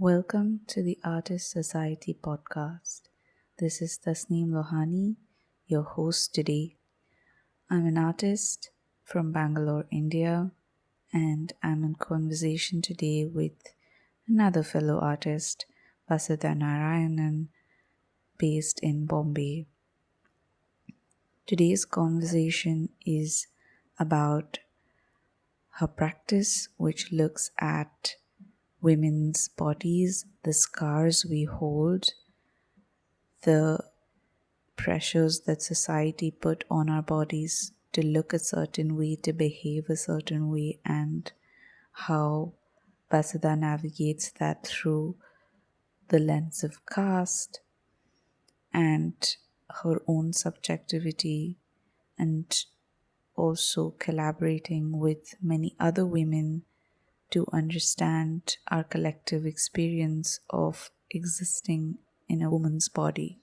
Welcome to the Artist Society podcast. This is Tasneem Lohani, your host today. I'm an artist from Bangalore, India, and I'm in conversation today with another fellow artist, Vasudhaa Narayanan, based in Bombay. Today's conversation is about her practice, which looks at women's bodies, the scars we hold, the pressures that society put on our bodies to look a certain way, to behave a certain way, and how Vasudha navigates that through the lens of caste and her own subjectivity, and also collaborating with many other women to understand our collective experience of existing in a woman's body.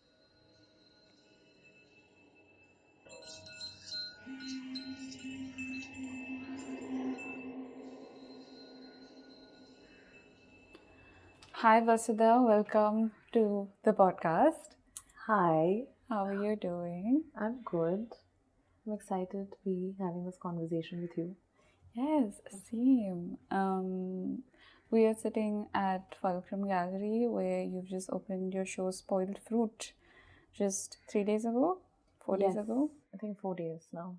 Hi Vasudha, welcome to the podcast. Hi, How are you doing? I'm good. I'm excited to be having this conversation with you. Yes, same. We are sitting at Fulcrum Gallery where you've just opened your show Spoiled Fruit just 3 days ago, 4 days ago. I think 4 days now.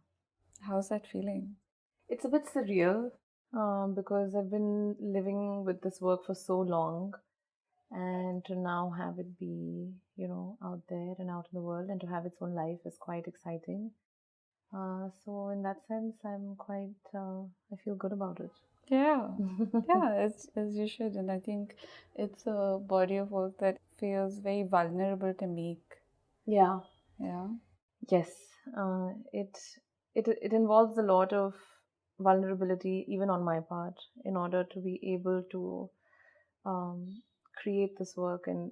How's that feeling? It's a bit surreal because I've been living with this work for so long, and to now have it be, out there and out in the world and to have its own life is quite exciting. So in that sense, I feel good about it. Yeah, as you should. And I think it's a body of work that feels very vulnerable to make. Yeah. Yeah. Yes, it involves a lot of vulnerability, even on my part, in order to be able to create this work and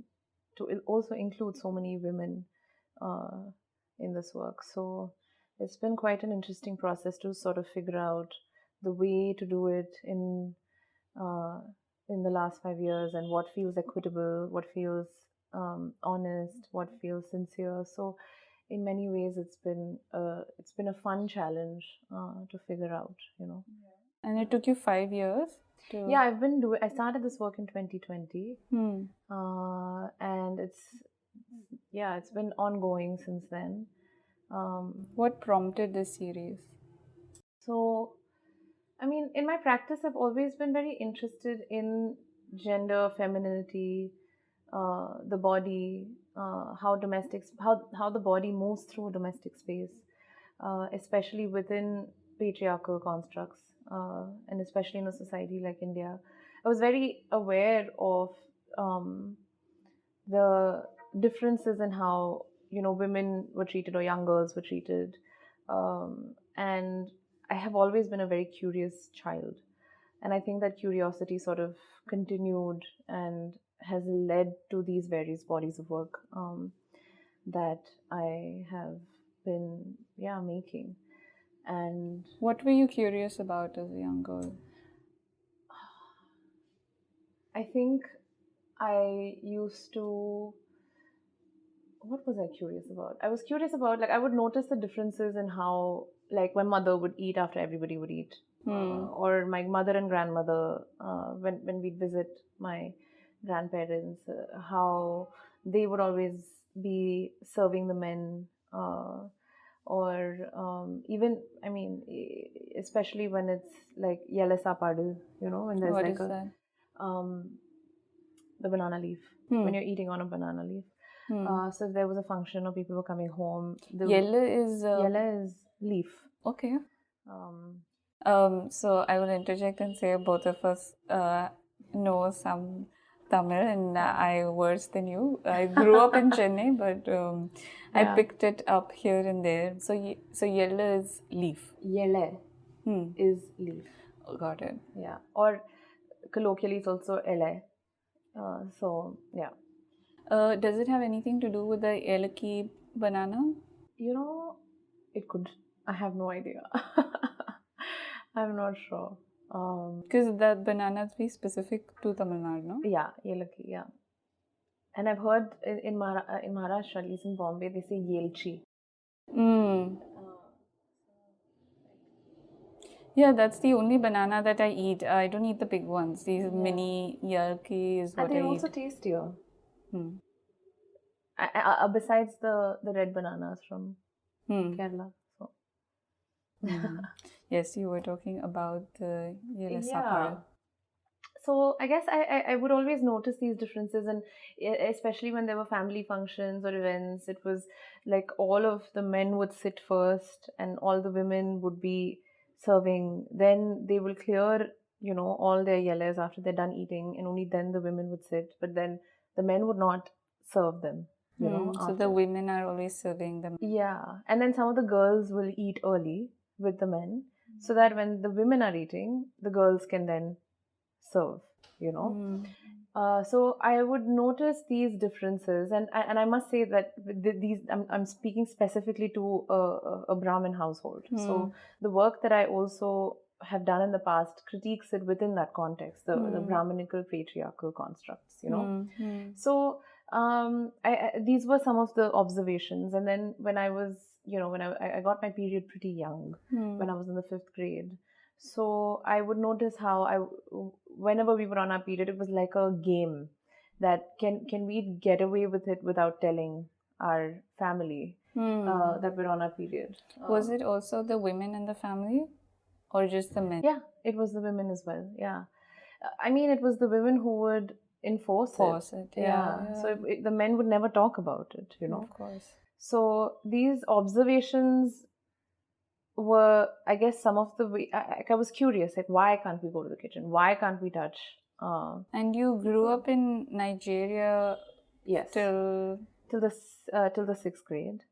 to also include so many women uh, in this work. So it's been quite an interesting process to sort of figure out the way to do it uh, in the last 5 years, and what feels equitable, what feels honest, what feels sincere. So in many ways it's been a fun challenge to figure out. And it took you 5 years to. Yeah, I started this work in 2020. And it's been ongoing since then. What prompted this series? So I mean, in my practice I've always been very interested in gender, femininity, the body, how the body moves through a domestic space, especially within patriarchal constructs, and especially in a society like India. I was very aware of the differences in how women were treated or young girls were treated, and I have always been a very curious child, and I think that curiosity sort of continued and has led to these various bodies of work that I have been making. And What were you curious about as a young girl? I think I used to what was I curious about? I was curious about, like, I would notice the differences in how, like, my mother would eat after everybody would eat, or my mother and grandmother, when we'd visit my grandparents, how they would always be serving the men, or even, I mean, especially when it's like yele sapadu, when there's What like is that? The banana leaf, when you're eating on a banana leaf. So if there was a function or people were coming home, Yellow is. yellow is leaf. Okay. Um, So I will interject and say both of us know some Tamil and I worse than you. I grew up in Chennai, but I picked it up here and there. So yellow is leaf. Yele is leaf. Got it. Yeah. Or colloquially, it's also ele. So yeah. Does it have anything to do with the Elaki banana? It could. I have no idea. I'm not sure. Because that bananas be specific to Tamil Nadu, no? Yeah, Yelaki, yeah. And I've heard in Maharashtra, at least in Bombay, they say Yelchi. Mm. Yeah, that's the only banana that I eat. I don't eat the big ones. These mini yalki is And what I they're eat. also tastier. Hmm. Besides the red bananas from Hmm. Kerala. So. Yes, you were talking about the Yeah. So I guess I would always notice these differences, and especially when there were family functions or events, it was like all of the men would sit first and all the women would be serving. Then they will clear, all their yellows after they're done eating, and only then the women would sit. But then the men would not serve them, So after. the women are always serving them. Yeah, and then some of the girls will eat early with the men, so that when the women are eating, the girls can then serve, so I would notice these differences, and I must say that these I'm speaking specifically to a Brahmin household. So the work that I also have done in the past critiques it within that context, the Brahminical patriarchal constructs, So these were some of the observations, and then when I was, when I got my period pretty young, when I was in the 5th grade. So I would notice how whenever we were on our period, it was like a game that can we get away with it without telling our family that we're on our period. Was it also the women in the family or just the men? Yeah, it was the women as well. Yeah. I mean, it was the women who would enforce it. Yeah. So the men would never talk about it, Of course. So these observations were, I guess, some of the I was curious, like, why can't we go to the kitchen? Why can't we touch? And you grew up in Nigeria. Yes. Till the 6th grade.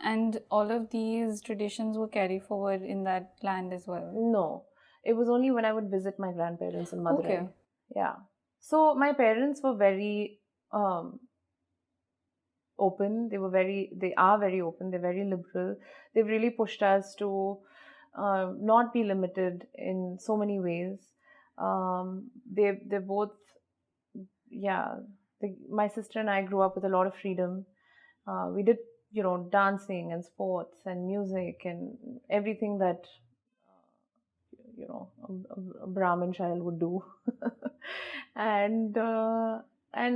And all of these traditions were carried forward in that land as well? No, it was only when I would visit my grandparents in Madurai. Okay. Yeah. So my parents were very open. They are very open. They're very liberal. They've really pushed us to not be limited in so many ways. They're both, yeah. My sister and I grew up with a lot of freedom. We did, dancing and sports and music and everything that a Brahmin child would do. and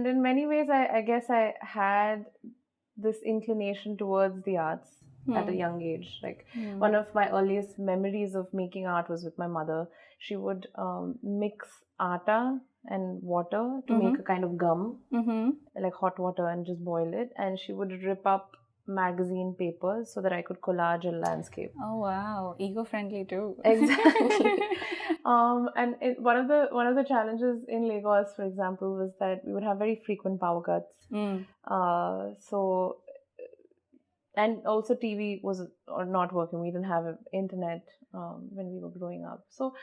in many ways, I guess I had this inclination towards the arts at a young age. Like one of my earliest memories of making art was with my mother. She would mix atta and water to make a kind of gum, like hot water, and just boil it. And she would rip up magazine papers so that I could collage a landscape. Oh wow, eco-friendly too. Exactly. And one of the challenges in Lagos, for example, was that we would have very frequent power cuts. So, and also TV was not working. We didn't have internet when we were growing up. So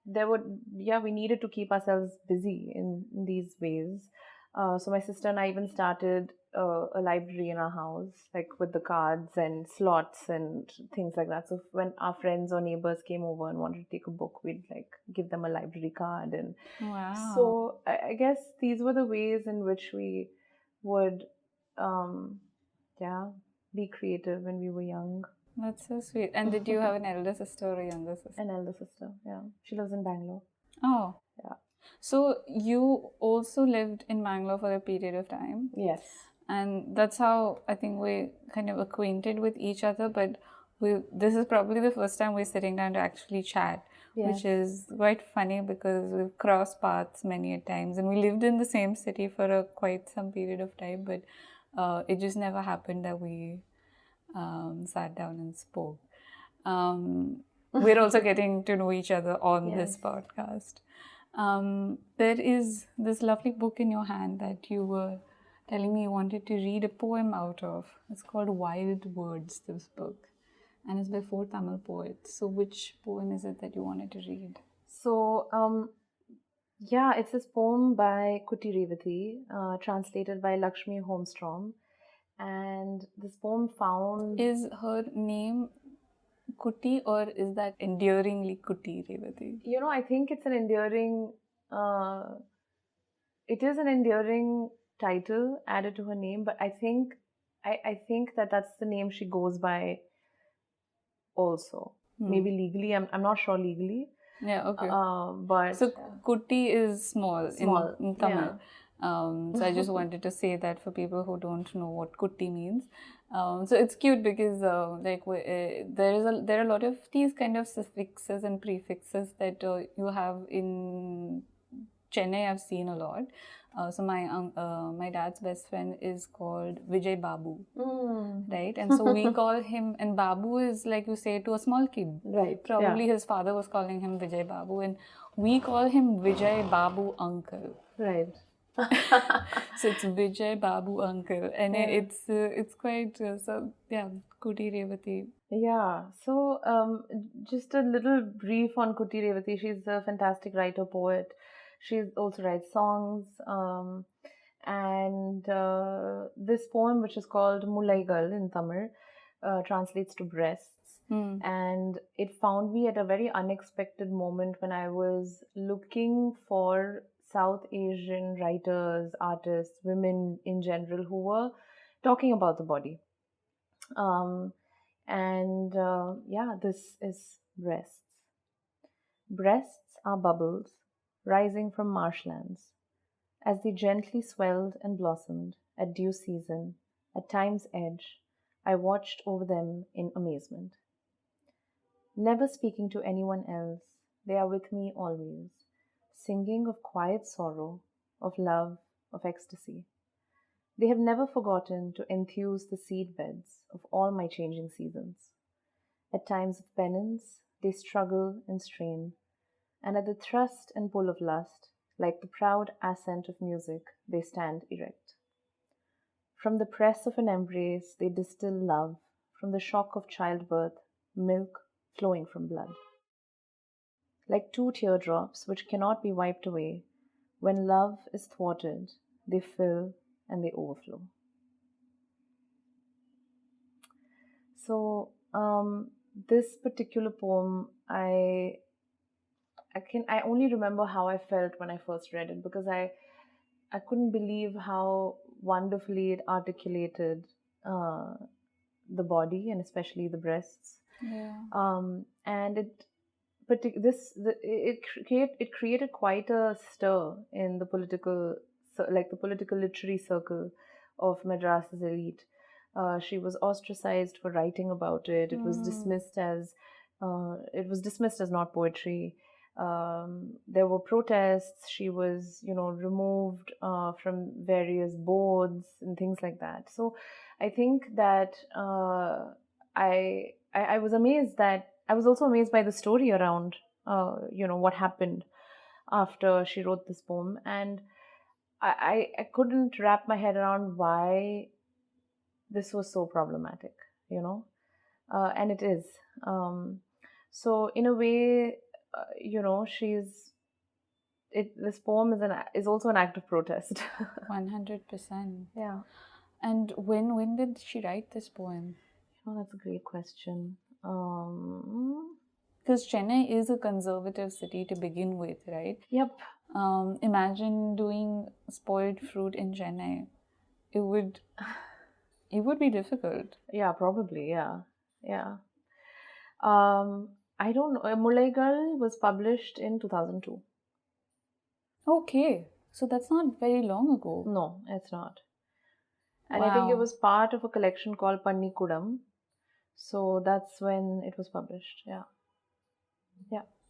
we needed to keep ourselves busy in these ways. So my sister and I even started a library in our house, like with the cards and slots and things like that. So when our friends or neighbors came over and wanted to take a book, we'd like give them a library card. And wow. So I guess these were the ways in which we would, be creative when we were young. That's so sweet. And did you have an elder sister or a younger sister? An elder sister, yeah. She lives in Bangalore. Oh. Yeah. So you also lived in Bangalore for a period of time. Yes. And that's how I think we're kind of acquainted with each other. But this is probably the first time we're sitting down to actually chat, which is quite funny because we've crossed paths many a times. And we lived in the same city for quite some period of time. But it just never happened that we sat down and spoke. We're also getting to know each other on this podcast. There is this lovely book in your hand that you were telling me you wanted to read a poem out of. It's called Wild Words, this book. And it's by 4 Tamil poets. So which poem is it that you wanted to read? So, it's this poem by Kuti Revati, translated by Lakshmi Holmstrom. And this poem found... Is her name Kuti, or is that endearingly Kuti, Revati? I think it's an endearing. It is an endearing title added to her name, but I think that that's the name she goes by also. Maybe legally, I'm not sure legally. Yeah, okay. But so Kuti is small, Small, in Tamil. yeah. So I just wanted to say that for people who don't know what Kuti means. So it's cute because there are a lot of these kind of suffixes and prefixes that you have in Chennai. I've seen a lot. So my dad's best friend is called Vijay Babu, right? And so we call him, and Babu is like you say to a small kid. Right. Probably his father was calling him Vijay Babu, and we call him Vijay Babu uncle. Right. So it's Vijay Babu uncle, and it's quite so yeah, Kuti Revati. Yeah. So just a little brief on Kuti Revati. She's a fantastic writer, poet. She also writes songs. And this poem, which is called Mulaigal in Tamil, translates to breasts. And it found me at a very unexpected moment when I was looking for South Asian writers, artists, women in general who were talking about the body. This is breasts. Breasts are bubbles rising from marshlands. As they gently swelled and blossomed at due season, at time's edge, I watched over them in amazement. Never speaking to anyone else, they are with me always, singing of quiet sorrow, of love, of ecstasy. They have never forgotten to enthuse the seed beds of all my changing seasons. At times of penance, they struggle and strain, and at the thrust and pull of lust, like the proud ascent of music, they stand erect. From the press of an embrace, they distill love, from the shock of childbirth, milk flowing from blood. Like two teardrops which cannot be wiped away, when love is thwarted, they fill and they overflow. So, this particular poem, I only remember how I felt when I first read it, because I couldn't believe how wonderfully it articulated the body and especially the breasts. Yeah. And it created quite a stir in the political literary circle of Madras's elite. She was ostracized for writing about it. It was dismissed as not poetry. There were protests. She was, removed from various boards and things like that. So I think that I was amazed that I was also amazed by the story around, what happened after she wrote this poem. And I couldn't wrap my head around why this was so problematic, and it is. So in a way, this poem is also an act of protest. 100%. Yeah. And when did she write this poem? That's a great question. Because Chennai is a conservative city to begin with, right? Yep. Imagine doing spoiled fruit in Chennai. It would be difficult. Yeah, probably. Yeah. I don't know. Mulaigal was published in 2002. Okay, so that's not very long ago. No, it's not. And Wow. I think it was part of a collection called Panni Kudam. So that's when it was published. Yeah.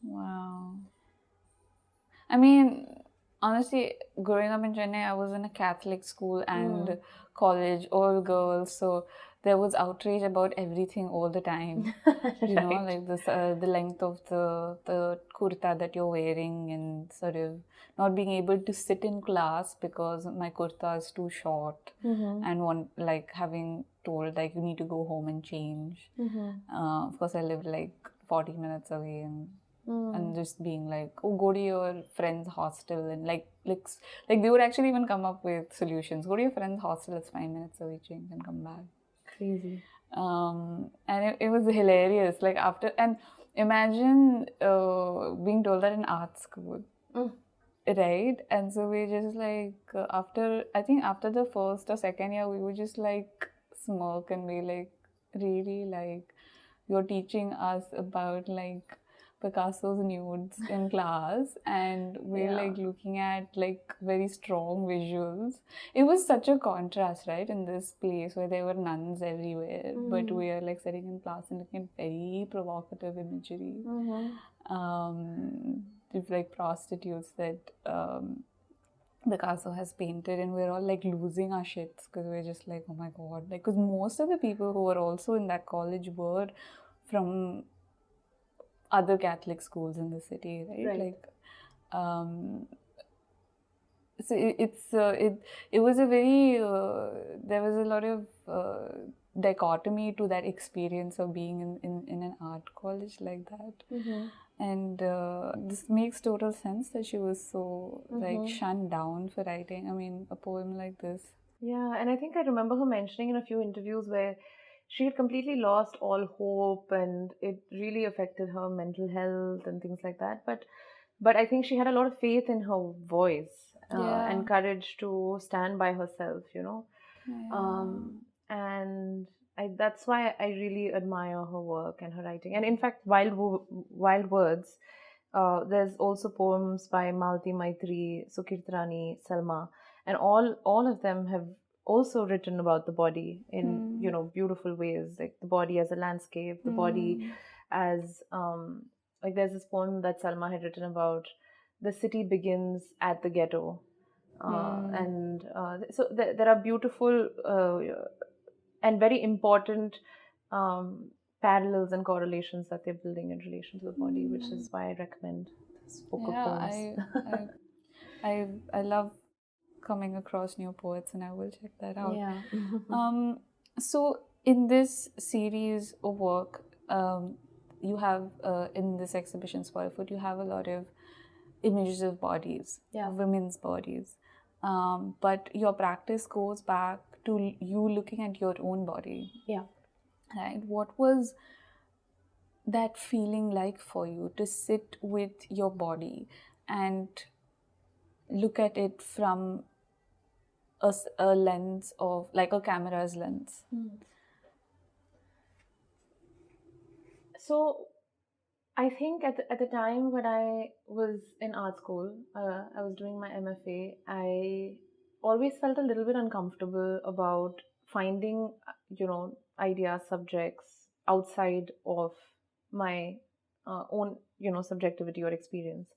Wow. I mean, honestly, growing up in Chennai, I was in a Catholic school and college, all girls. So there was outrage about everything all the time. You know, like this, the length of the kurta that you're wearing, and sort of not being able to sit in class because my kurta is too short, and having told like you need to go home and change. Of course, I lived like 40 minutes away, and just being like, oh, go to your friend's hostel, and like they would actually even come up with solutions. Go to your friend's hostel, it's 5 minutes away, change and come back. Crazy. And it was hilarious. Like after, and imagine being told that in art school. Right, and so we just like after, I think after the first or second year, we would just like smirk and be like, really, like you're teaching us about like Picasso's nudes in class, and we're like looking at like very strong visuals. It was such a contrast, right, in this place where there were nuns everywhere, but we are like sitting in class and looking at very provocative imagery. With like prostitutes that Picasso has painted, and we're all like losing our shits because we're just like, oh my god, like, because most of the people who were also in that college were from other Catholic schools in the city, right? Like, so it was a very there was a lot of dichotomy to that experience of being in an art college like that. And this makes total sense that she was so like shunned down for writing, I mean, a poem like this. Yeah, and I think I remember her mentioning in a few interviews where she had completely lost all hope, and it really affected her mental health and things like that. But I think she had a lot of faith in her voice and courage to stand by herself, you know. And that's why I really admire her work and her writing. And in fact, Wild Words, there's also poems by Malti Maitri, Sukirtrani, Salma, and all of them have also written about the body in beautiful ways, like the body as a landscape, the body as like there's this poem that Salma had written about the city begins at the ghetto. And so there are beautiful and very important parallels and correlations that they're building in relation to the body, which is why I recommend this book of poems. I love coming across new poets, and I will check that out. So in this series of work, you have in this exhibition Spoilfoot, you have a lot of images of bodies, women's bodies, but your practice goes back to you looking at your own body. Right. What was that feeling like for you to sit with your body and look at it from a lens of, like, a camera's lens? So I think at the time when I was in art school, I was doing my MFA, I always felt a little bit uncomfortable about finding, ideas, subjects outside of my own, subjectivity or experience,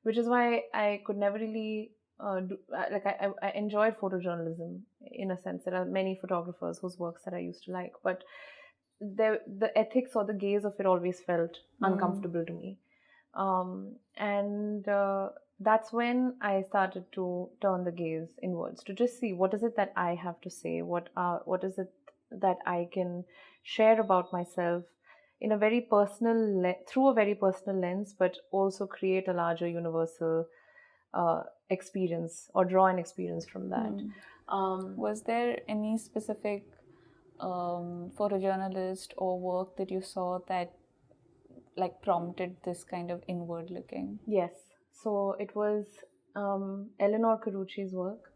which is why I could never really I enjoyed photojournalism in a sense. There are many photographers whose works that I used to like, but the ethics or the gaze of it always felt uncomfortable to me. And that's when I started to turn the gaze inwards to just see what is it that I have to say, what is it that I can share about myself in a very personal through a very personal lens, but also create a larger universal experience or draw an experience from that. Was there any specific photojournalist or work that you saw that like prompted this kind of inward looking? Yes. So it was Eleanor Carucci's work.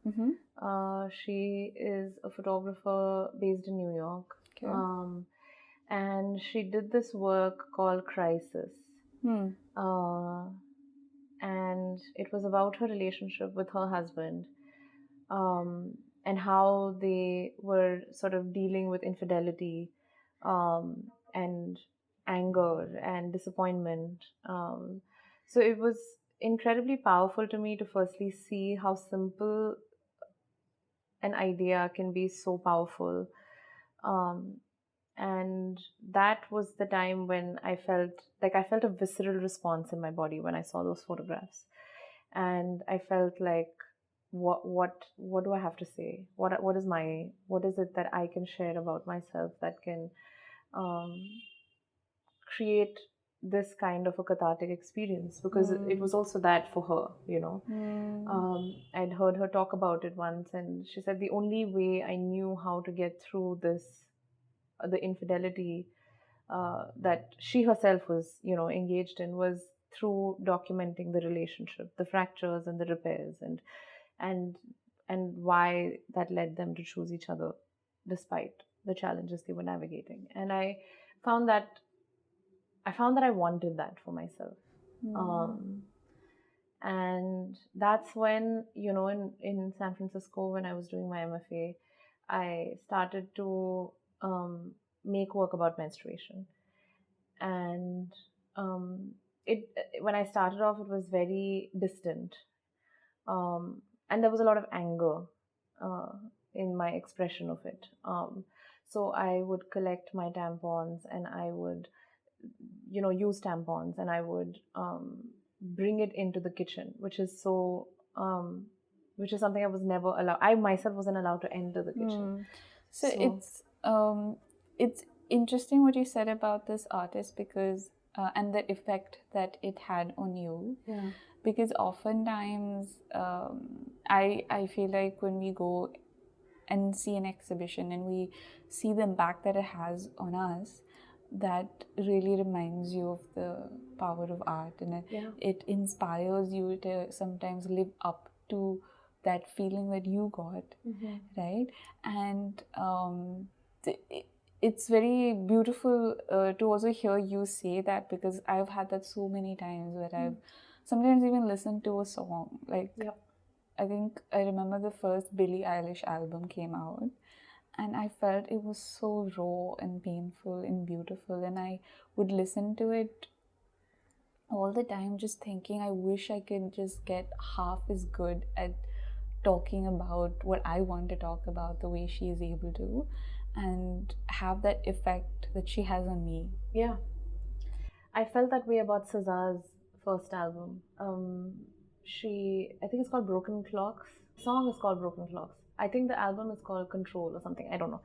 She is a photographer based in New York. And she did this work called Crisis. And it was about her relationship with her husband, and how they were sort of dealing with infidelity, and anger and disappointment. So it was incredibly powerful to me to firstly see how simple an idea can be so powerful. And that was the time when I felt a visceral response in my body when I saw those photographs. And I felt like, what do I have to say? What is it that I can share about myself that can create this kind of a cathartic experience? Because it was also that for her. I'd heard her talk about it once, and she said the only way I knew how to get through this the infidelity that she herself was, engaged in, was through documenting the relationship, the fractures and the repairs, and and why that led them to choose each other despite the challenges they were navigating. And found that I wanted that for myself. And that's when, in San Francisco, when I was doing my MFA, I started to make work about menstruation. And it when I started off, it was very distant, and there was a lot of anger in my expression of it. So I would collect my tampons, and I would, use tampons, and I would bring it into the kitchen, which is something I was never allowed. I myself wasn't allowed to enter the kitchen. So it's interesting what you said about this artist, because and the effect that it had on you. Yeah. Because oftentimes I feel like when we go and see an exhibition and we see the impact that it has on us, that really reminds you of the power of art, and it inspires you to sometimes live up to that feeling that you got, right? And it's very beautiful to also hear you say that, because I've had that so many times where I've sometimes even listened to a song. Like, I think I remember the first Billie Eilish album came out, and I felt it was so raw and painful and beautiful, and I would listen to it all the time just thinking, I wish I could just get half as good at talking about what I want to talk about the way she is able to, and have that effect that she has on me. Yeah. I felt that way about SZA's first album. I think it's called Broken Clocks. The song is called Broken Clocks. I think the album is called Control or something. I don't know.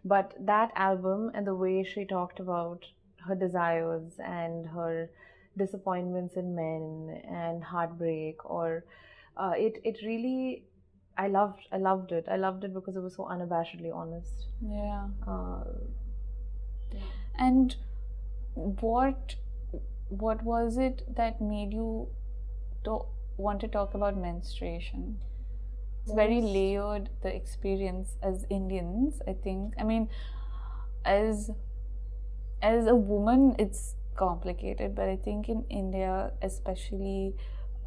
But that album, and the way she talked about her desires and her disappointments in men and heartbreak, or it really, I loved it. I loved it because it was so unabashedly honest. Yeah. And what was it that made you want to talk about menstruation? It's very layered, the experience as Indians, I think. I mean, as a woman, it's complicated, but I think in India, especially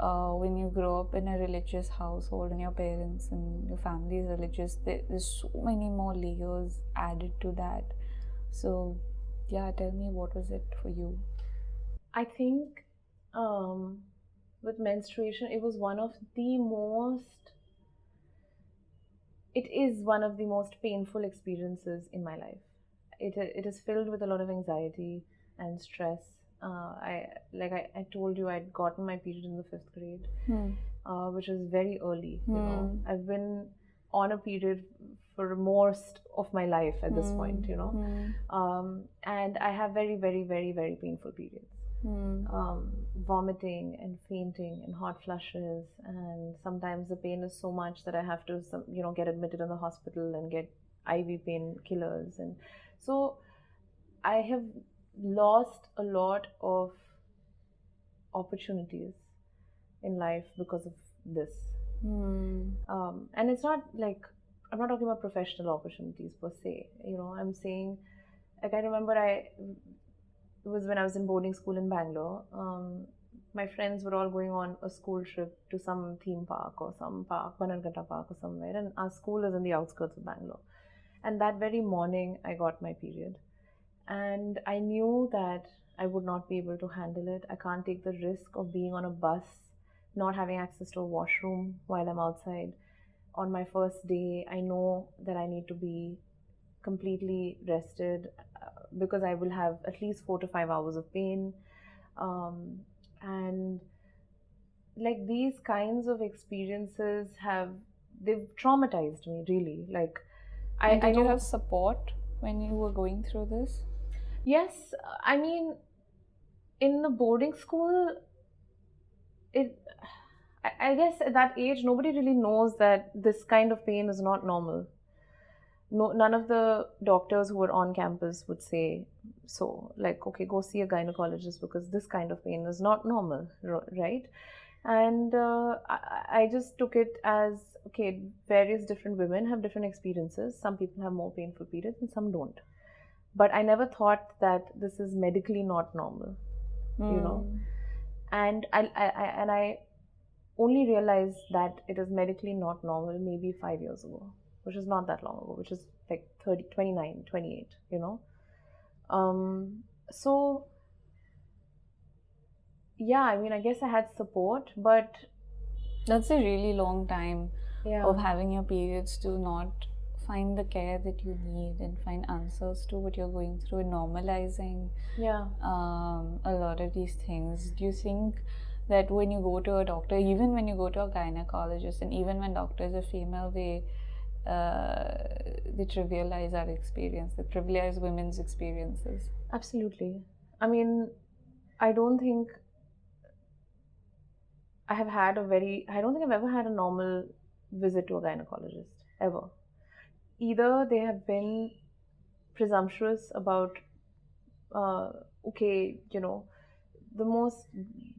when you grow up in a religious household and your parents and your family is religious, there's so many more layers added to that. So, yeah, tell me, what was it for you? I think with menstruation, it is one of the most painful experiences in my life. It is filled with a lot of anxiety and stress. I told you, I'd gotten my period in the 5th grade, which is very early. I've been on a period for most of my life at this point. And I have very, very, very, very painful periods. Vomiting and fainting and hot flushes, and sometimes the pain is so much that I have to get admitted in the hospital and get IV painkillers. And so I have lost a lot of opportunities in life because of this. And it's not like, I'm not talking about professional opportunities per se. I'm saying, like, I remember it was when I was in boarding school in Bangalore. My friends were all going on a school trip to some theme park or some park, Banarghatta Park or somewhere, and our school is in the outskirts of Bangalore. And that very morning, I got my period. And I knew that I would not be able to handle it. I can't take the risk of being on a bus, not having access to a washroom while I'm outside. On my first day, I know that I need to be completely rested, because I will have at least 4 to 5 hours of pain. And like, these kinds of experiences they've traumatized me, really. Like, did you have support when you were going through this? Yes, I mean, in the boarding school, I guess at that age, nobody really knows that this kind of pain is not normal. no, none of the doctors who were on campus would say so, like, okay, go see a gynecologist because this kind of pain is not normal, right? And I just took it as, okay, various different women have different experiences. Some people have more painful periods and some don't. But I never thought that this is medically not normal, you know. And I only realized that it is medically not normal maybe 5 years ago, which is not that long ago, which is like 30, 29, 28, you know. So yeah, I mean, I guess I had support, but That's a really long time yeah, of having your periods to not find the care that you need and find answers to what you're going through and normalizing yeah. a lot of these things. Do you think that when you go to a doctor, even when you go to a gynecologist, and even when doctors are female, they trivialize our experience, they trivialize women's experiences? Absolutely. I mean, I don't think I don't think I've ever had a normal visit to a gynecologist, ever. Either they have been presumptuous about, uh, okay, you know, the most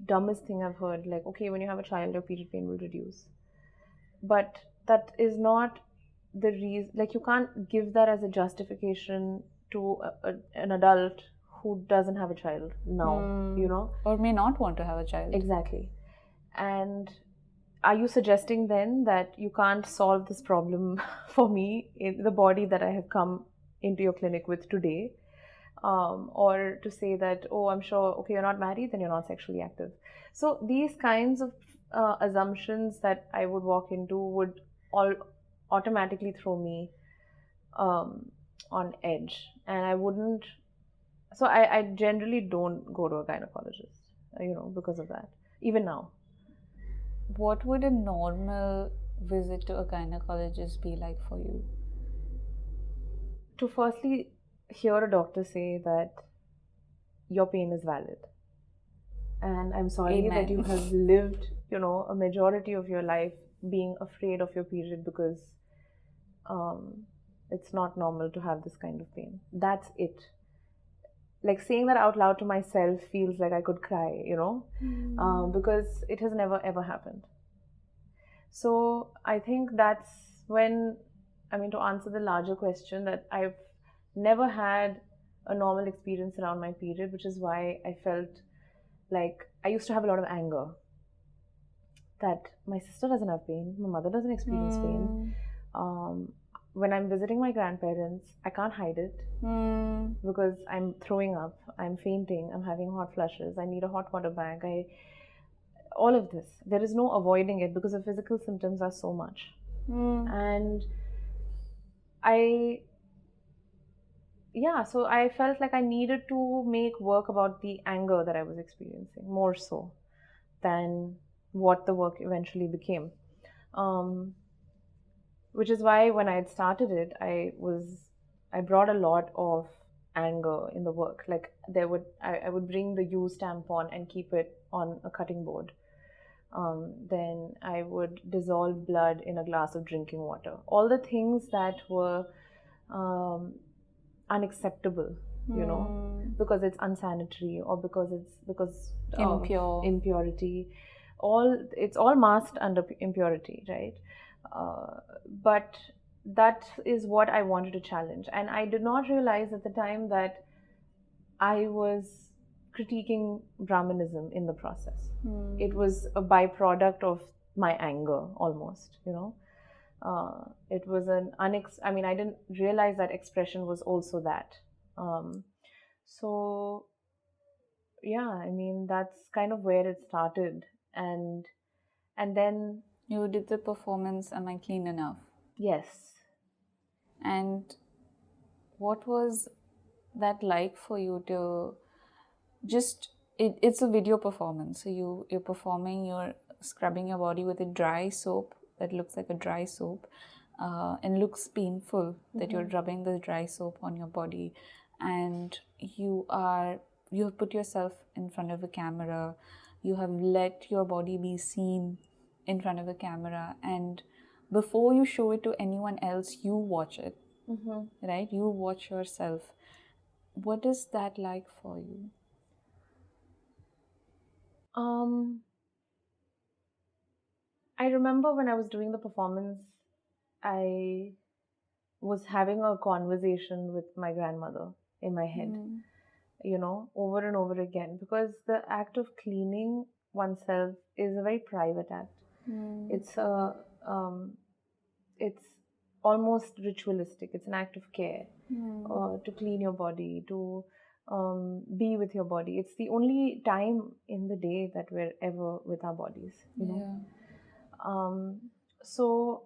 dumbest thing I've heard, like, okay, when you have a child, your period pain will reduce. But that is not the reason, like, you can't give that as a justification to an adult who doesn't have a child now, you know? Or may not want to have a child. Exactly. And are you suggesting then that you can't solve this problem for me in the body that I have come into your clinic with today? Or to say that, oh, I'm sure, okay, you're not married, then you're not sexually active. So these kinds of assumptions that I would walk into would all automatically throw me on edge. And I wouldn't, so I generally don't go to a gynecologist, you know, because of that, even now. What would a normal visit to a gynecologist be like for you? To firstly hear a doctor say that your pain is valid. And I'm sorry Amen. that you have lived, you know, a majority of your life being afraid of your period because it's not normal to have this kind of pain. That's it. Like, saying that out loud to myself feels like I could cry, you know, because it has never ever happened. So I think that's when, I mean, to answer the larger question, that I've never had a normal experience around my period, which is why I felt like I used to have a lot of anger that my sister doesn't have pain, my mother doesn't experience pain. When I'm visiting my grandparents, I can't hide it because I'm throwing up, I'm fainting, I'm having hot flushes, I need a hot water bag. All of this, there is no avoiding it because the physical symptoms are so much. And so I felt like I needed to make work about the anger that I was experiencing more so than what the work eventually became. Which is why when I had started it, I brought a lot of anger in the work. Like, I would bring the used tampon and keep it on a cutting board. Then I would dissolve blood in a glass of drinking water. All the things that were unacceptable, you know, because it's unsanitary or because of impurity. It's all masked under impurity, right? But that is what I wanted to challenge, and I did not realize at the time that I was critiquing Brahmanism in the process. It was a byproduct of my anger, almost, you know. It was I mean, I didn't realize that expression was also that. So yeah, I mean, that's kind of where it started, and then You did the performance, Am I Clean Enough? yes. And what was that like for you to just, it's a video performance, so you're performing, you're scrubbing your body with a dry soap that looks like a dry soap, and looks painful that you're rubbing the dry soap on your body, and you have put yourself in front of a camera, you have let your body be seen in front of a camera, and before you show it to anyone else, you watch it. right? You watch yourself. What is that like for you? I remember when I was doing the performance, I was having a conversation with my grandmother in my head, over and over again, because the act of cleaning oneself is a very private act. It's a it's almost ritualistic. It's an act of care to clean your body, to be with your body. It's the only time in the day that we're ever with our bodies, So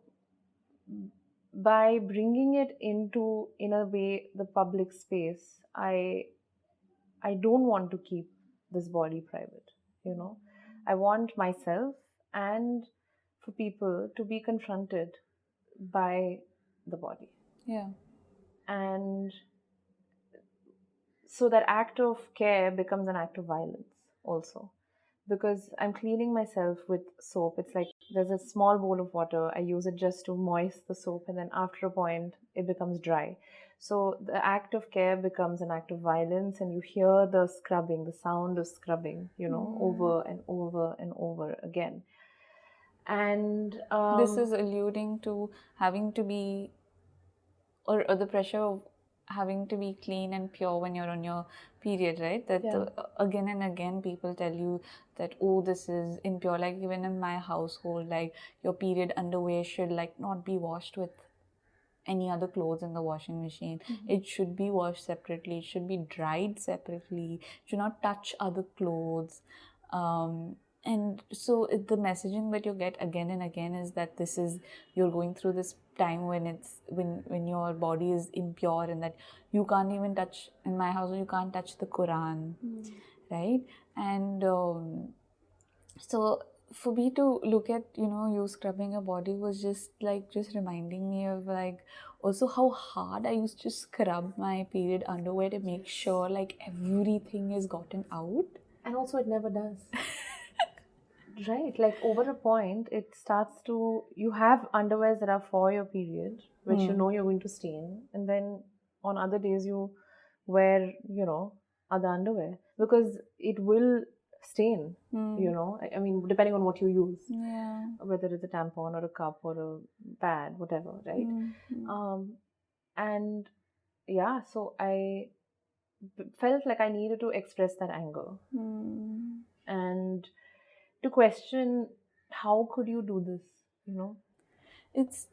by bringing it into, in a way, the public space, I don't want to keep this body private. I want myself and for people to be confronted by the body. Yeah. And so that act of care becomes an act of violence also, because I'm cleaning myself with soap. It's like there's a small bowl of water. I use it just to moist the soap, and then after a point, it becomes dry. So the act of care becomes an act of violence, and you hear the scrubbing, the sound of scrubbing, over and over and over again. And this is alluding to having to be, or the pressure of having to be clean and pure when you're on your period, right? That again and again people tell you that, oh, this is impure. Like even in my household, like your period underwear should like not be washed with any other clothes in the washing machine. It should be washed separately. It should be dried separately. It should not touch other clothes. And so the messaging that you get again and again is that this is, you're going through this time when it's when your body is impure, and that you can't even touch, in my house you can't touch the Quran, right? And so for me to look at, you scrubbing your body was just reminding me of like also how hard I used to scrub my period underwear to make sure like everything is gotten out. And also it never does. Right, like over a point, it starts to, you have underwears that are for your period, which you know you're going to stain, and then on other days you wear, other underwear, because it will stain, I mean, depending on what you use, whether it's a tampon or a cup or a pad, whatever, right? And yeah, so I felt like I needed to express that anger. And to question, how could you do this, It's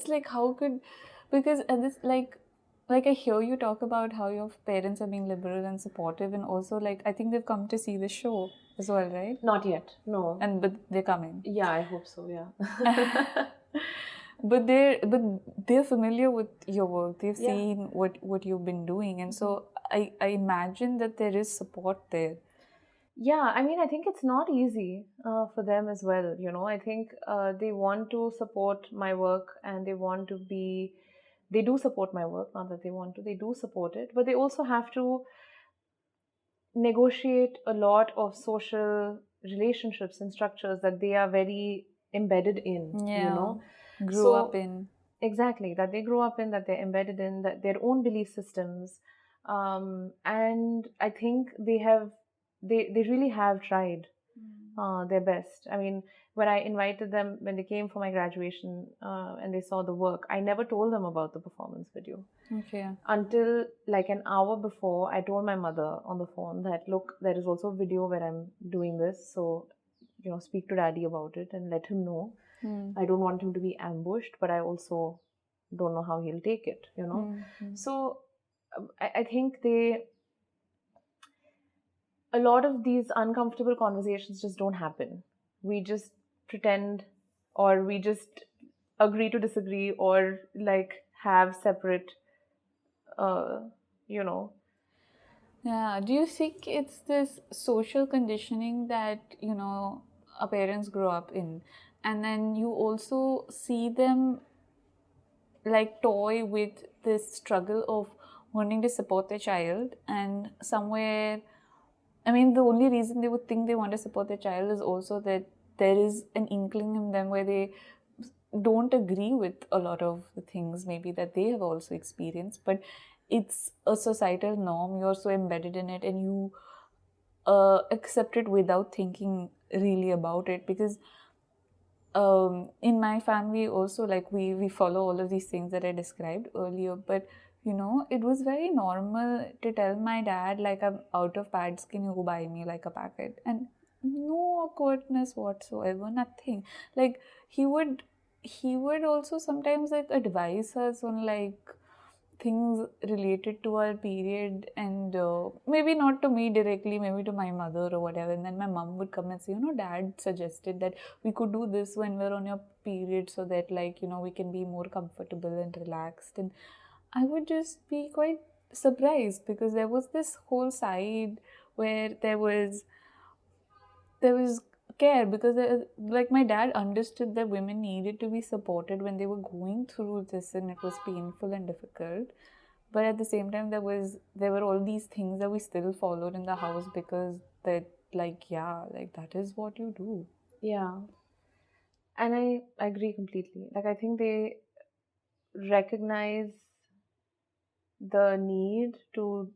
like, how could, because at this like I hear you talk about how your parents are being liberal and supportive, and also like I think they've come to see the show as well, right? Not yet, no. But they're coming. Yeah, I hope so, yeah. But they're familiar with your work. They've seen what you've been doing, and so I imagine that there is support there. Yeah, I mean, I think it's not easy for them as well. I think they want to support my work, and they do support my work. Not that they want to, they do support it, but they also have to negotiate a lot of social relationships and structures that they are very embedded in. Grew up in. Exactly, that they grow up in, that they're embedded in, that their own belief systems. And I think they really have tried their best. I mean, when I invited them, when they came for my graduation and they saw the work, I never told them about the performance video. Okay. Until like an hour before, I told my mother on the phone that, look, there is also a video where I'm doing this, so speak to daddy about it and let him know. I don't want him to be ambushed, but I also don't know how he'll take it, So I think a lot of these uncomfortable conversations just don't happen. We just pretend, or we just agree to disagree, or like have separate, Yeah. Do you think it's this social conditioning that, our parents grow up in, and then you also see them like toy with this struggle of wanting to support their child, and somewhere, I mean, the only reason they would think they want to support their child is also that there is an inkling in them where they don't agree with a lot of the things maybe that they have also experienced, but it's a societal norm. You're so embedded in it, and you accept it without thinking really about it. Because in my family also, like we follow all of these things that I described earlier, but it was very normal to tell my dad, like, I'm out of pads, can you go buy me like a packet? And no awkwardness whatsoever, nothing. Like, he would also sometimes like advise us on like things related to our period, and maybe not to me directly, maybe to my mother or whatever. And then my mom would come and say, dad suggested that we could do this when we're on your period, so that, like, we can be more comfortable and relaxed. And I would just be quite surprised, because there was this whole side where there was care, because like, my dad understood that women needed to be supported when they were going through this, and it was painful and difficult. But at the same time, there were all these things that we still followed in the house, because that, like, yeah, like, that is what you do. Yeah. And I agree completely. Like, I think they recognize the need to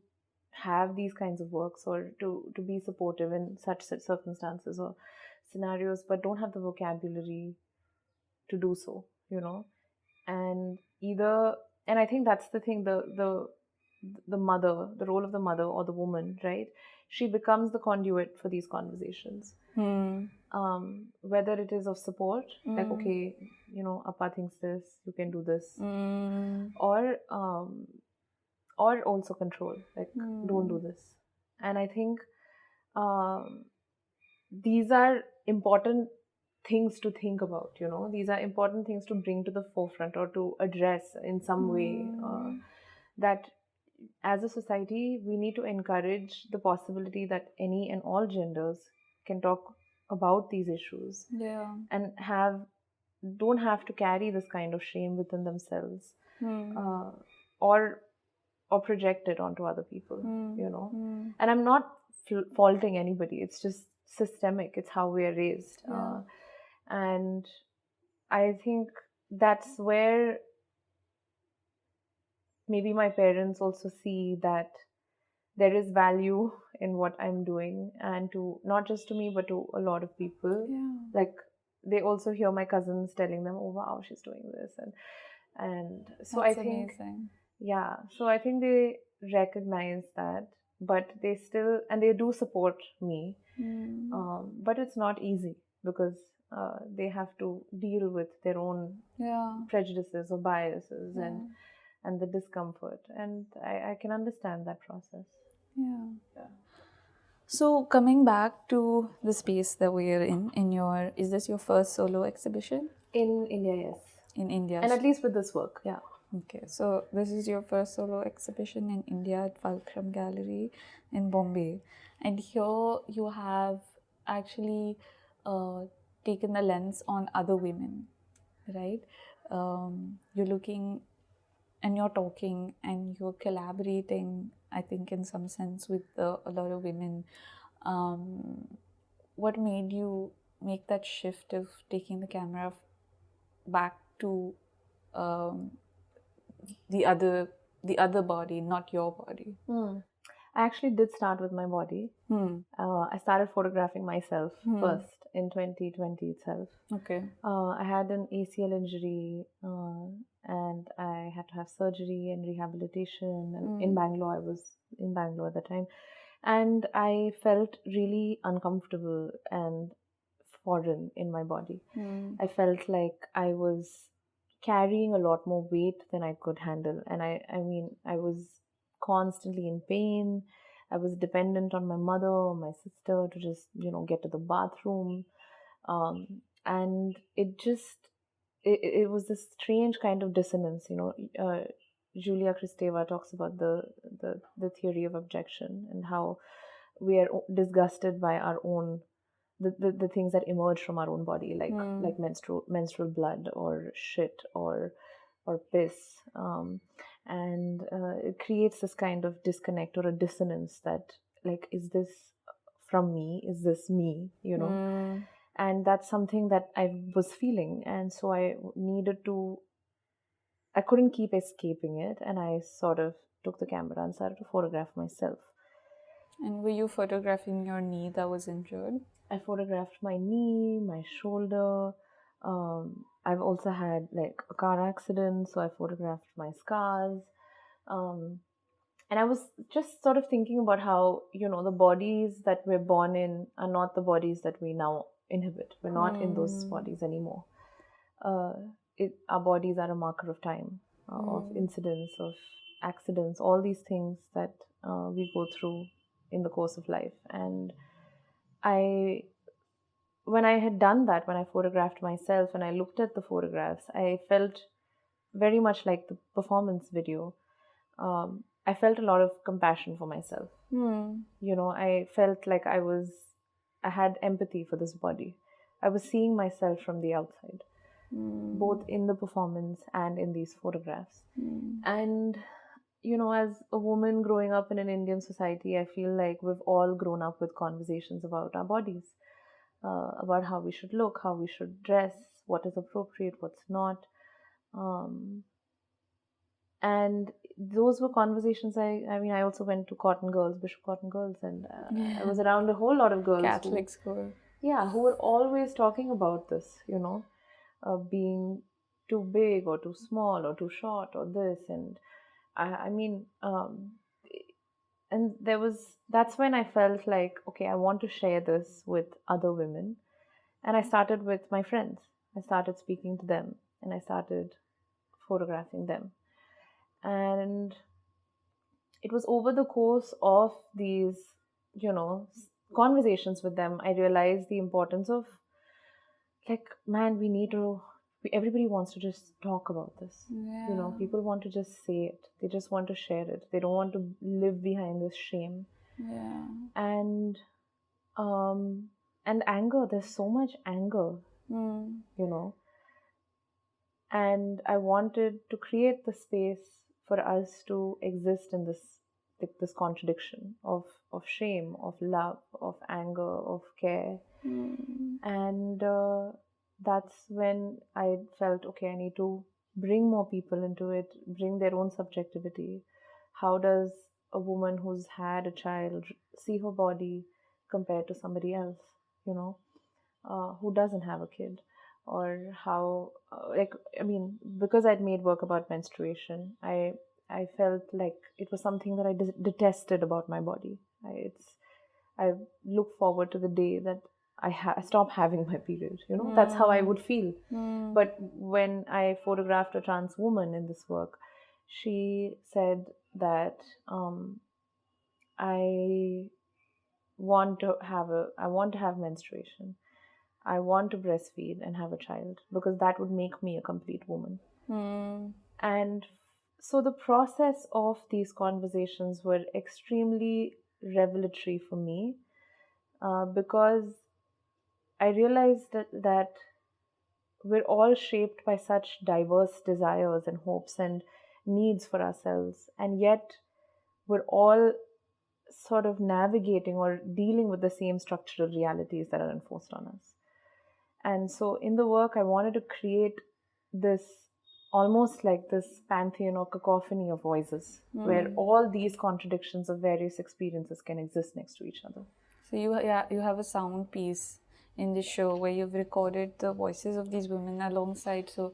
have these kinds of works, or to be supportive in such circumstances or scenarios, but don't have the vocabulary to do so, and I think that's the thing, the mother, the role of the mother or the woman, right? She becomes the conduit for these conversations. Whether it is of support, like, okay, Appa thinks this, you can do this, or also control, like, don't do this. And I think these are important things to think about. These are important things to bring to the forefront, or to address in some way, that as a society we need to encourage the possibility that any and all genders can talk about these issues, Yeah. and don't have to carry this kind of shame within themselves, or project it onto other people. And I'm not faulting anybody, it's just systemic, it's how we are raised. Yeah. And I think that's where maybe my parents also see that there is value in what I'm doing, and to not just to me but to a lot of people. Yeah. Like, they also hear my cousins telling them, oh wow, she's doing this, and so That's I think amazing. yeah, so I think they recognize that, but they still, and they do support me. But it's not easy, because they have to deal with their own prejudices or biases, and the discomfort, and I can understand that process. Yeah. So, coming back to the space that we are in is this your first solo exhibition? In India, yes. In India. And at least with this work, yeah. Okay, so this is your first solo exhibition in India at Fulcrum Gallery in Bombay. And here you have actually taken the lens on other women, right? You're looking and you're talking and you're collaborating, I think, in some sense, with a lot of women. What made you make that shift of taking the camera back to the other body, not your body? I actually did start with my body. I started photographing myself first in 2020 itself. Okay. I had an ACL injury, and I had to have surgery and rehabilitation. And in Bangalore, I was in Bangalore at the time, and I felt really uncomfortable and foreign in my body. I felt like I was carrying a lot more weight than I could handle, and I mean, I was constantly in pain. I was dependent on my mother or my sister to just get to the bathroom, and it was this strange kind of dissonance. Julia Kristeva talks about the theory of objection, and how we are disgusted by our own the things that emerge from our own body, like menstrual blood, or shit, or piss, and it creates this kind of disconnect or a dissonance, that, like, is this from me? Is this me? And that's something that I was feeling, and so I couldn't keep escaping it, and I sort of took the camera and started to photograph myself. And were you photographing your knee that was injured? I photographed my knee, my shoulder. I've also had like a car accident, so I photographed my scars. And I was just sort of thinking about how, the bodies that we're born in are not the bodies that we now inhabit. We're not in those bodies anymore. Our bodies are a marker of time, of incidents, of accidents, all these things that we go through in the course of life. And when I had done that, when I photographed myself and I looked at the photographs, I felt very much like the performance video. I felt a lot of compassion for myself. I felt like I had empathy for this body. I was seeing myself from the outside, both in the performance and in these photographs. And, as a woman growing up in an Indian society, I feel like we've all grown up with conversations about our bodies, about how we should look, how we should dress, what is appropriate, what's not. And those were conversations. I also went to Bishop Cotton Girls, and I was around a whole lot of girls. Catholic school. Yeah, who were always talking about this, being too big or too small or too short or this. And and that's when I felt like, okay, I want to share this with other women. And I started with my friends. I started speaking to them, and I started photographing them. And it was over the course of these, conversations with them, I realized the importance of, like, man, everybody wants to just talk about this. Yeah. People want to just say it. They just want to share it. They don't want to live behind this shame. Yeah. And anger. There's so much anger, and I wanted to create the space for us to exist in this contradiction of shame, of love, of anger, of care. And that's when I felt, okay, I need to bring more people into it, bring their own subjectivity. How does a woman who's had a child see her body compared to somebody else, who doesn't have a kid? Or how, because I'd made work about menstruation, I felt like it was something that I detested about my body. I look forward to the day that I stop having my period. That's how I would feel. But when I photographed a trans woman in this work, she said that I want to have menstruation. I want to breastfeed and have a child because that would make me a complete woman. And so the process of these conversations were extremely revelatory for me, because I realized that we're all shaped by such diverse desires and hopes and needs for ourselves, and yet we're all sort of navigating or dealing with the same structural realities that are enforced on us. And so in the work, I wanted to create this almost like this pantheon or cacophony of voices where all these contradictions of various experiences can exist next to each other. So you have a sound piece in the show where you've recorded the voices of these women alongside. So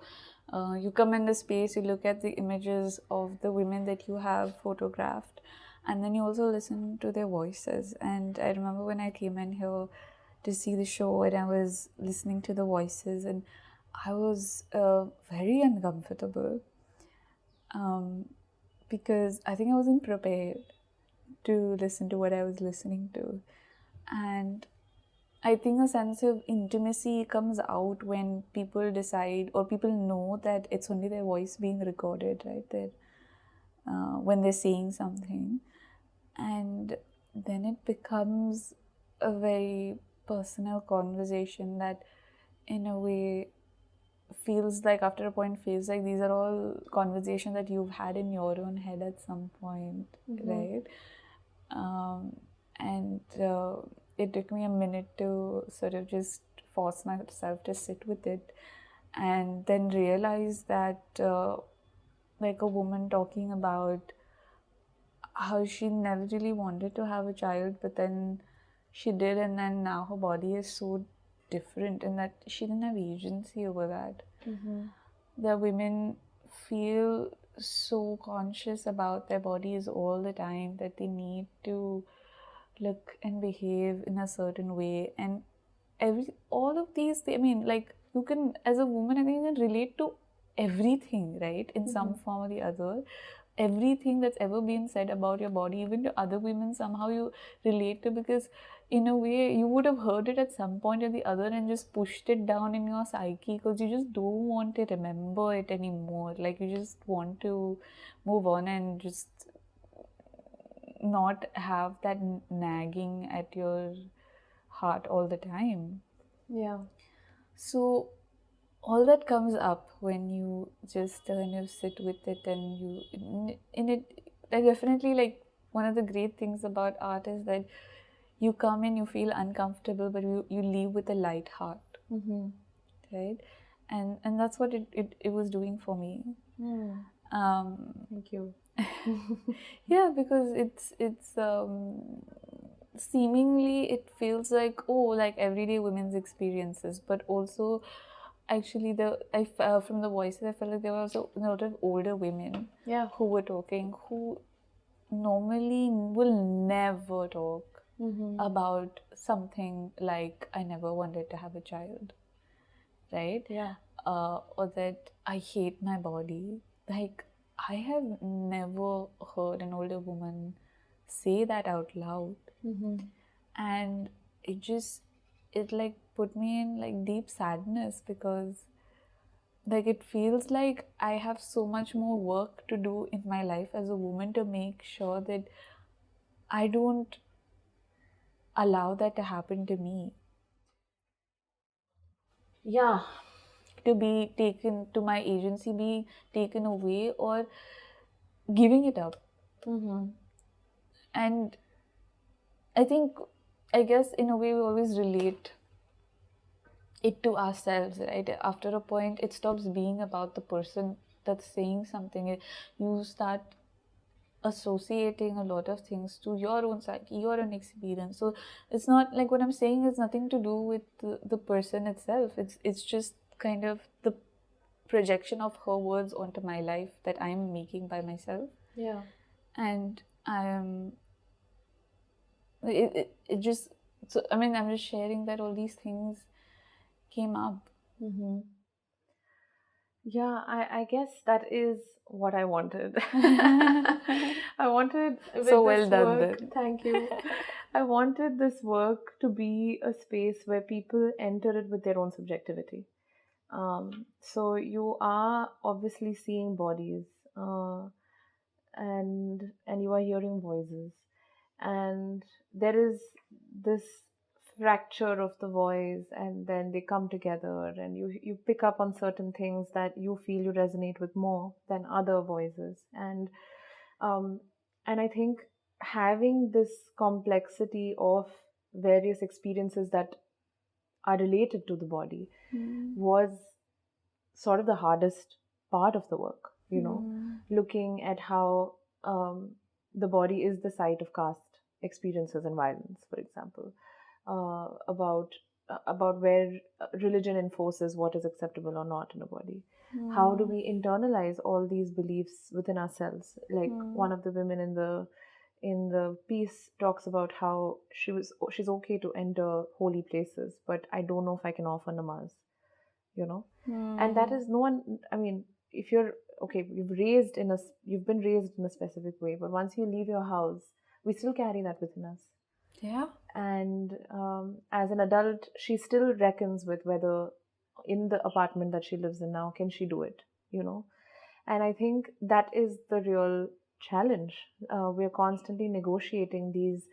you come in the space, you look at the images of the women that you have photographed, and then you also listen to their voices. And I remember when I came in here to see the show and I was listening to the voices, and I was very uncomfortable because I think I wasn't prepared to listen to what I was listening to. And I think a sense of intimacy comes out when people decide, or people know that it's only their voice being recorded, right? That when they're saying something, and then it becomes a very personal conversation that, in a way, feels like these are all conversations that you've had in your own head at some point, right? And it took me a minute to sort of just force myself to sit with it, and then realize that like a woman talking about how she never really wanted to have a child, but then she did, and then now her body is so different, and that she didn't have agency over that. The women feel so conscious about their bodies all the time that they need to look and behave in a certain way, and all of these, I mean, like, you can, as a woman, I think you can relate to everything, right, in some form or the other. Everything that's ever been said about your body, even to other women, somehow you relate to, because in a way you would have heard it at some point or the other and just pushed it down in your psyche because you just don't want to remember it anymore. Like, you just want to move on and just not have that nagging at your heart all the time. Yeah. So all that comes up when you just kind of sit with it, and you in it. I definitely, like, one of the great things about art is that you come in, you feel uncomfortable, but you leave with a light heart, right? And that's what it was doing for me. Thank you. Yeah, because it's seemingly it feels like, oh, like everyday women's experiences, but also actually from the voices I felt like there were also a lot of older women who were talking, who normally will never talk about something like, I never wanted to have a child, right? Yeah. Or that I hate my body. Like, I have never heard an older woman say that out loud. And it like put me in like deep sadness, because like it feels like I have so much more work to do in my life as a woman to make sure that I don't allow that to happen to me. Yeah. To be taken, to my agency be taken away or giving it up. And I think, I guess in a way we always relate it to ourselves, right? After a point, it stops being about the person that's saying something. You start associating a lot of things to your own psyche, your own experience. So it's not like, what I'm saying is nothing to do with the person itself. It's just kind of the projection of her words onto my life that I'm making by myself. Yeah. And it just, so I mean, I'm just sharing that all these things came up. Yeah, I guess that is what I wanted. I wanted with So this well done work. then. Thank you. I wanted this work to be a space where people enter it with their own subjectivity. So you are obviously seeing bodies, and you are hearing voices, and there is this fracture of the voice, and then they come together, and you pick up on certain things that you feel you resonate with more than other voices, um, and I think having this complexity of various experiences that are related to the body was sort of the hardest part of the work, looking at how the body is the site of caste experiences and violence, for example, about where religion enforces what is acceptable or not in a body. How do we internalize all these beliefs within ourselves? Like one of the women in the piece talks about how she's okay to enter holy places, but I don't know if I can offer namaz, and that is no one. I mean, if you're okay, you've been raised in a specific way, but once you leave your house, we still carry that within us. Yeah. And as an adult, she still reckons with whether in the apartment that she lives in now, can she do it, and I think that is the real challenge. We're constantly negotiating these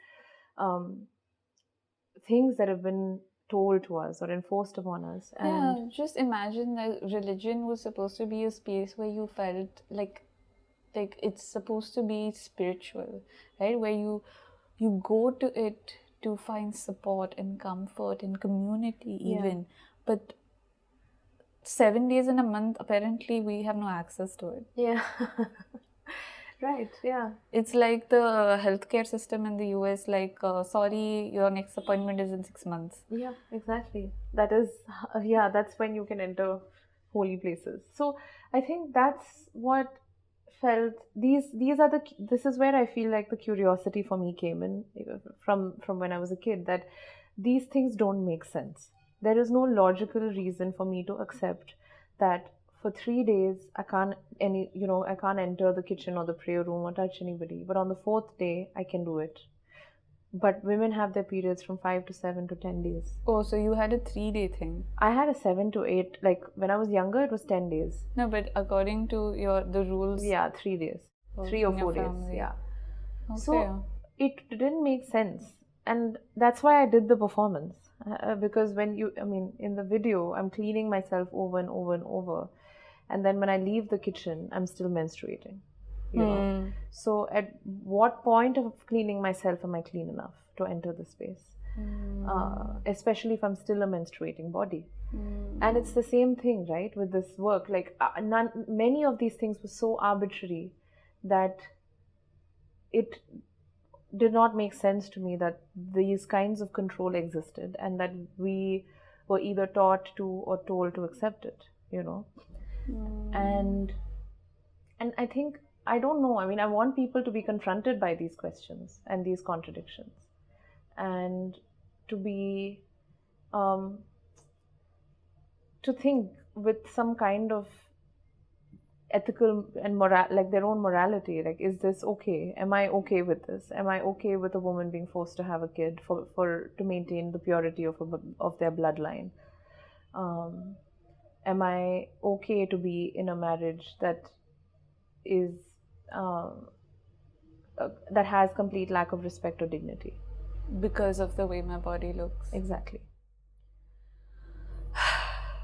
things that have been told to us or enforced upon us. And Yeah, just imagine that religion was supposed to be a space where you felt like it's supposed to be spiritual, right? Where you go to it to find support and comfort and community Yeah. even. But 7 days in a month, apparently we have no access to it. Yeah. Right, yeah. It's like the healthcare system in the US, like, sorry, your next appointment is in 6 months. Yeah, exactly. That is, yeah, that's when you can enter holy places. So I think that's what felt these are the this is where I feel like the curiosity for me came in, from when I was a kid, that these things don't make sense. There is no logical reason for me to accept that for 3 days I can't enter the kitchen or the prayer room or touch anybody, but on the fourth day I can do it. But women have their periods from 5 to 7 to 10 days. Oh, so you had a 3-day thing. I had a 7 to 8. Like when I was younger, it was 10 days. No, but according to the rules. Yeah, 3 days, Oh, 3 or in your 4 days. family. Yeah. Okay. So it didn't make sense, and that's why I did the performance. Because in the video, I'm cleaning myself over and over and over, and then when I leave the kitchen, I'm still menstruating. You know. So at what point of cleaning myself am I clean enough to enter the space? Especially if I'm still a menstruating body. And it's the same thing, right, with this work. Like many of these things were so arbitrary that it did not make sense to me that these kinds of control existed, and that we were either taught to or told to accept it, you know. And I think, I don't know, I mean, I want people to be confronted by these questions and these contradictions, and to be to think with some kind of ethical and moral, like their own morality. Like, is this okay? Am I okay with this? Am I okay with a woman being forced to have a kid for to maintain the purity of their bloodline? Am I okay to be in a marriage that is that has complete lack of respect or dignity because of the way my body looks? Exactly.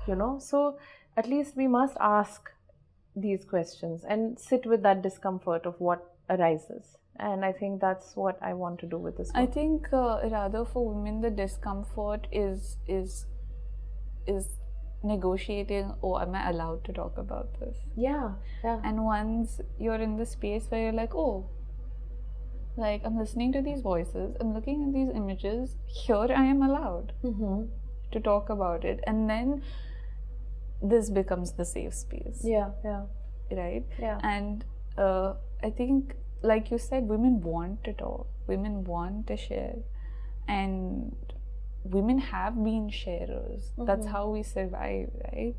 You know, so at least we must ask these questions and sit with that discomfort of what arises. And I think that's what I want to do with this work. I think rather for women, the discomfort is negotiating, oh, am I allowed to talk about this? Yeah. And once you're in the space where you're like, oh, like, I'm listening to these voices, I'm looking at these images, here I am allowed to talk about it. And then this becomes the safe space. Yeah. Right? Yeah. And I think, like you said, women want to talk, women want to share, and women have been sharers. That's how we survive, right?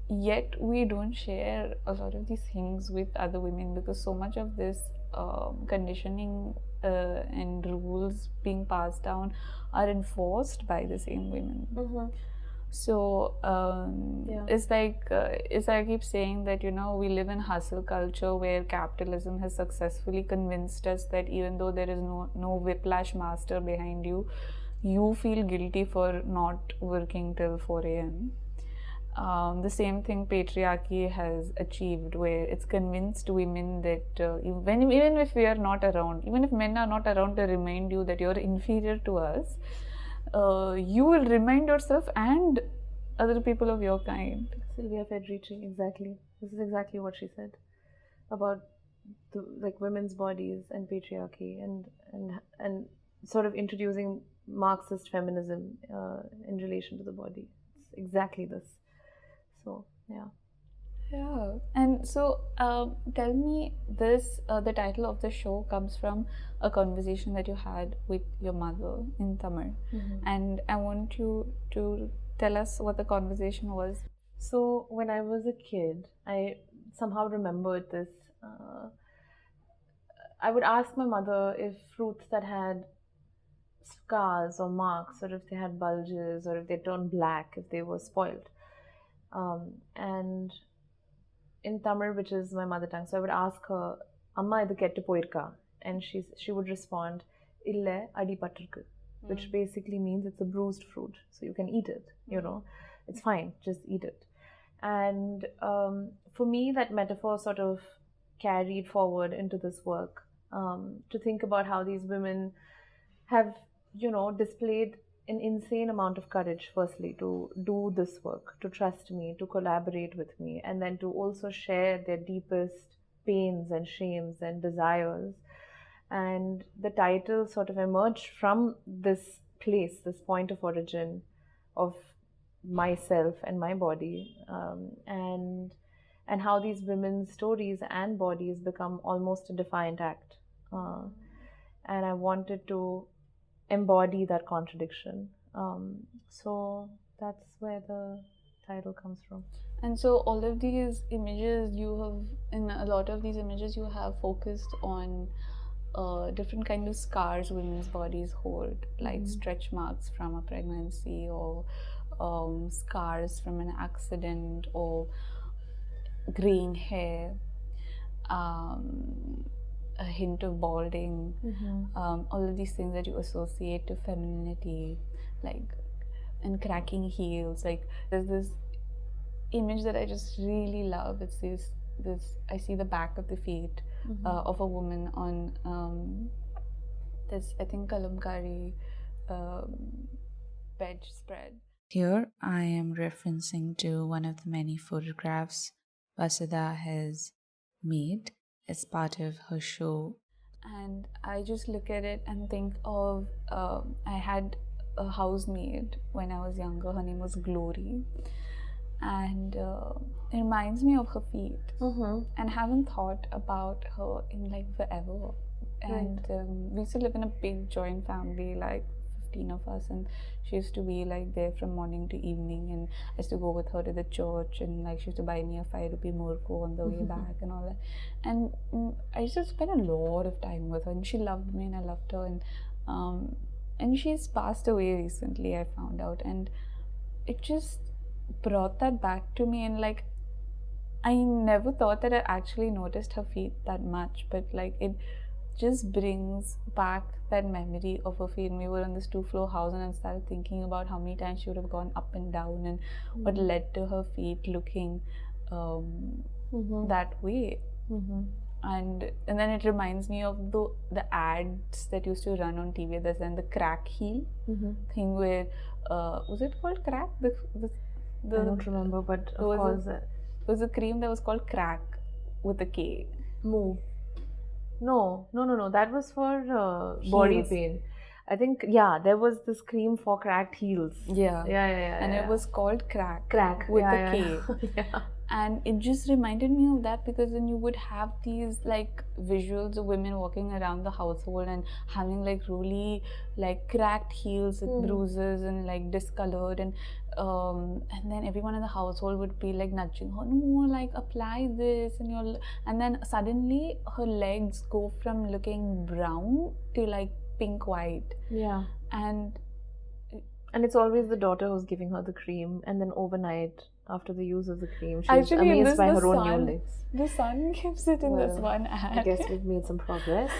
Yet we don't share a lot of these things with other women, because so much of this conditioning and rules being passed down are enforced by the same women. So it's like I keep saying that, you know, we live in hustle culture where capitalism has successfully convinced us that even though there is no whiplash master behind you, you feel guilty for not working till 4 a.m. The same thing patriarchy has achieved, where it's convinced women that even if we are not around, even if men are not around to remind you that you're inferior to us, you will remind yourself and other people of your kind. Sylvia Federici, exactly. This is exactly what she said about like women's bodies and patriarchy, and sort of introducing Marxist feminism in relation to the body. It's exactly this. So yeah. And so tell me this, the title of the show comes from a conversation that you had with your mother in Tamil, and I want you to tell us what the conversation was. So when I was a kid, I somehow remembered this. I would ask my mother if fruits that had scars or marks, or if they had bulges, or if they turned black, if they were spoiled. And in Tamil, which is my mother tongue, so I would ask her, "Amma, idu kettu poirka?" And she would respond, "Ille, adi patturku," which basically means it's a bruised fruit, so you can eat it. You know, it's fine, just eat it. And for me, that metaphor sort of carried forward into this work, to think about how these women have displayed an insane amount of courage, firstly, to do this work, to trust me, to collaborate with me, and then to also share their deepest pains and shames and desires. And the title sort of emerged from this place, this point of origin of myself and my body, and how these women's stories and bodies become almost a defiant act. And I wanted to embody that contradiction. So that's where the title comes from. And so all of these images in a lot of these images, you have focused on different kind of scars women's bodies hold, like stretch marks from a pregnancy, or scars from an accident, or graying hair, a hint of balding, all of these things that you associate to femininity, and cracking heels. Like, there's this image that I just really love. It's this I see the back of the feet of a woman on this, I think, kalamkari bedspread. Here I am referencing to one of the many photographs Vasudha has made as part of her show. And I just look at it and think of, I had a housemaid when I was younger. Her name was Glory. And it reminds me of her feet. And haven't thought about her in forever. And we used to live in a big joint family, 15 of us, and she used to be there from morning to evening, and I used to go with her to the church, and she used to buy me a 5 rupee murko on the way back and all that. And I used to spend a lot of time with her, and she loved me and I loved her. And she's passed away recently, I found out, and it just brought that back to me. And I never thought that I actually noticed her feet that much, but it just brings back that memory of her feet. And we were on this 2-floor house, and I started thinking about how many times she would have gone up and down, and what led to her feet looking that way. And then it reminds me of the ads that used to run on TV. There's then the crack heel thing, where was it called crack? I don't remember, but of course there was a cream that was called Crack with a K. Move. No. That was for body pain. I think, there was this cream for cracked heels. Yeah. And it was called Crack. Crack with a K. Yeah. And it just reminded me of that, because then you would have these visuals of women walking around the household and having really cracked heels with bruises and discolored, and then everyone in the household would be nudging her, no, apply this, and then suddenly her legs go from looking brown to pink white. Yeah. And it's always the daughter who's giving her the cream, and then overnight, after the use of the cream, she's actually, amazed by her own new legs. The sun gives it in this one ad. I guess we've made some progress.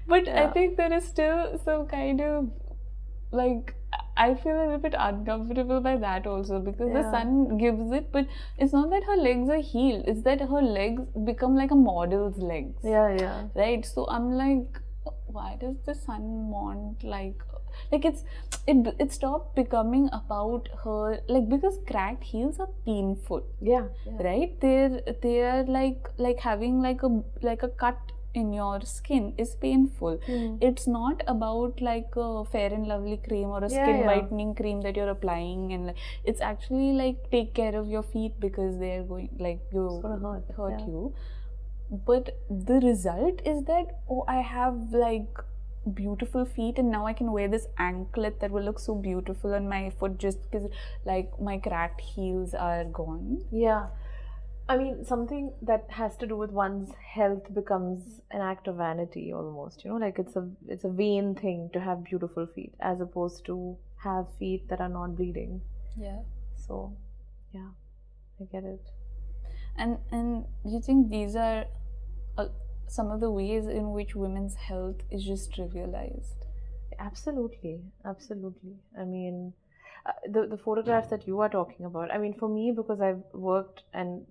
but I think there is still some kind of I feel a little bit uncomfortable by that also, because the sun gives it, but it's not that her legs are healed, it's that her legs become like a model's legs. Yeah. Right? So I'm why does the sun want it stopped becoming about her, because cracked heels are painful. Yeah. Right? They're like having a cut in your skin is painful. It's not about a Fair and Lovely cream or a skin whitening cream that you're applying, and it's actually take care of your feet, because they're going it's gonna hurt you. But the result is that, I have beautiful feet, and now I can wear this anklet that will look so beautiful on my foot, just because my cracked heels are gone. Yeah. I mean, something that has to do with one's health becomes an act of vanity almost, it's a vain thing to have beautiful feet, as opposed to have feet that are not bleeding. Yeah. So, yeah, I get it. And do you think these are some of the ways in which women's health is just trivialized? Absolutely. I mean, the photographs that you are talking about, I mean, for me, because I've worked and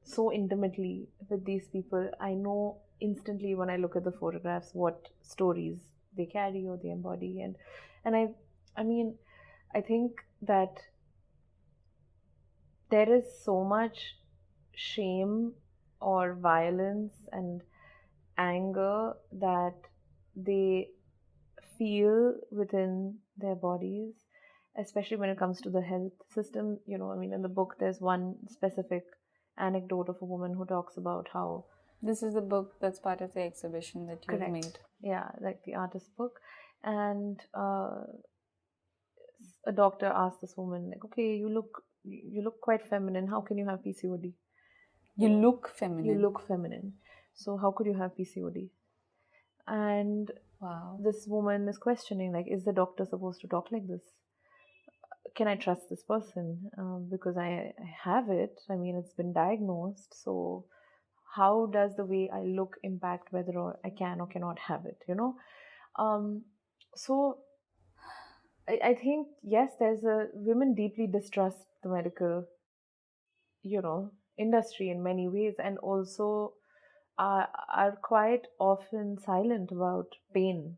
so intimately with these people, I know instantly when I look at the photographs what stories they carry or they embody. And I mean, I think that there is so much shame or violence and anger that they feel within their bodies, especially when it comes to the health system. I mean, in the book, there's one specific anecdote of a woman who talks about how. This is the book that's part of the exhibition that you've Correct. made. Yeah, like the artist book. And a doctor asked this woman, like, okay, you look quite feminine. How can you have PCOD? You know, look feminine. You look feminine. So how could you have PCOD? And Wow. this woman is questioning, like, is the doctor supposed to talk like this? Can I trust this person? Because I have it. I mean, it's been diagnosed. So how does the way I look impact whether or I can or cannot have it? So I think, yes, women deeply distrust the medical, industry in many ways, and also are quite often silent about pain.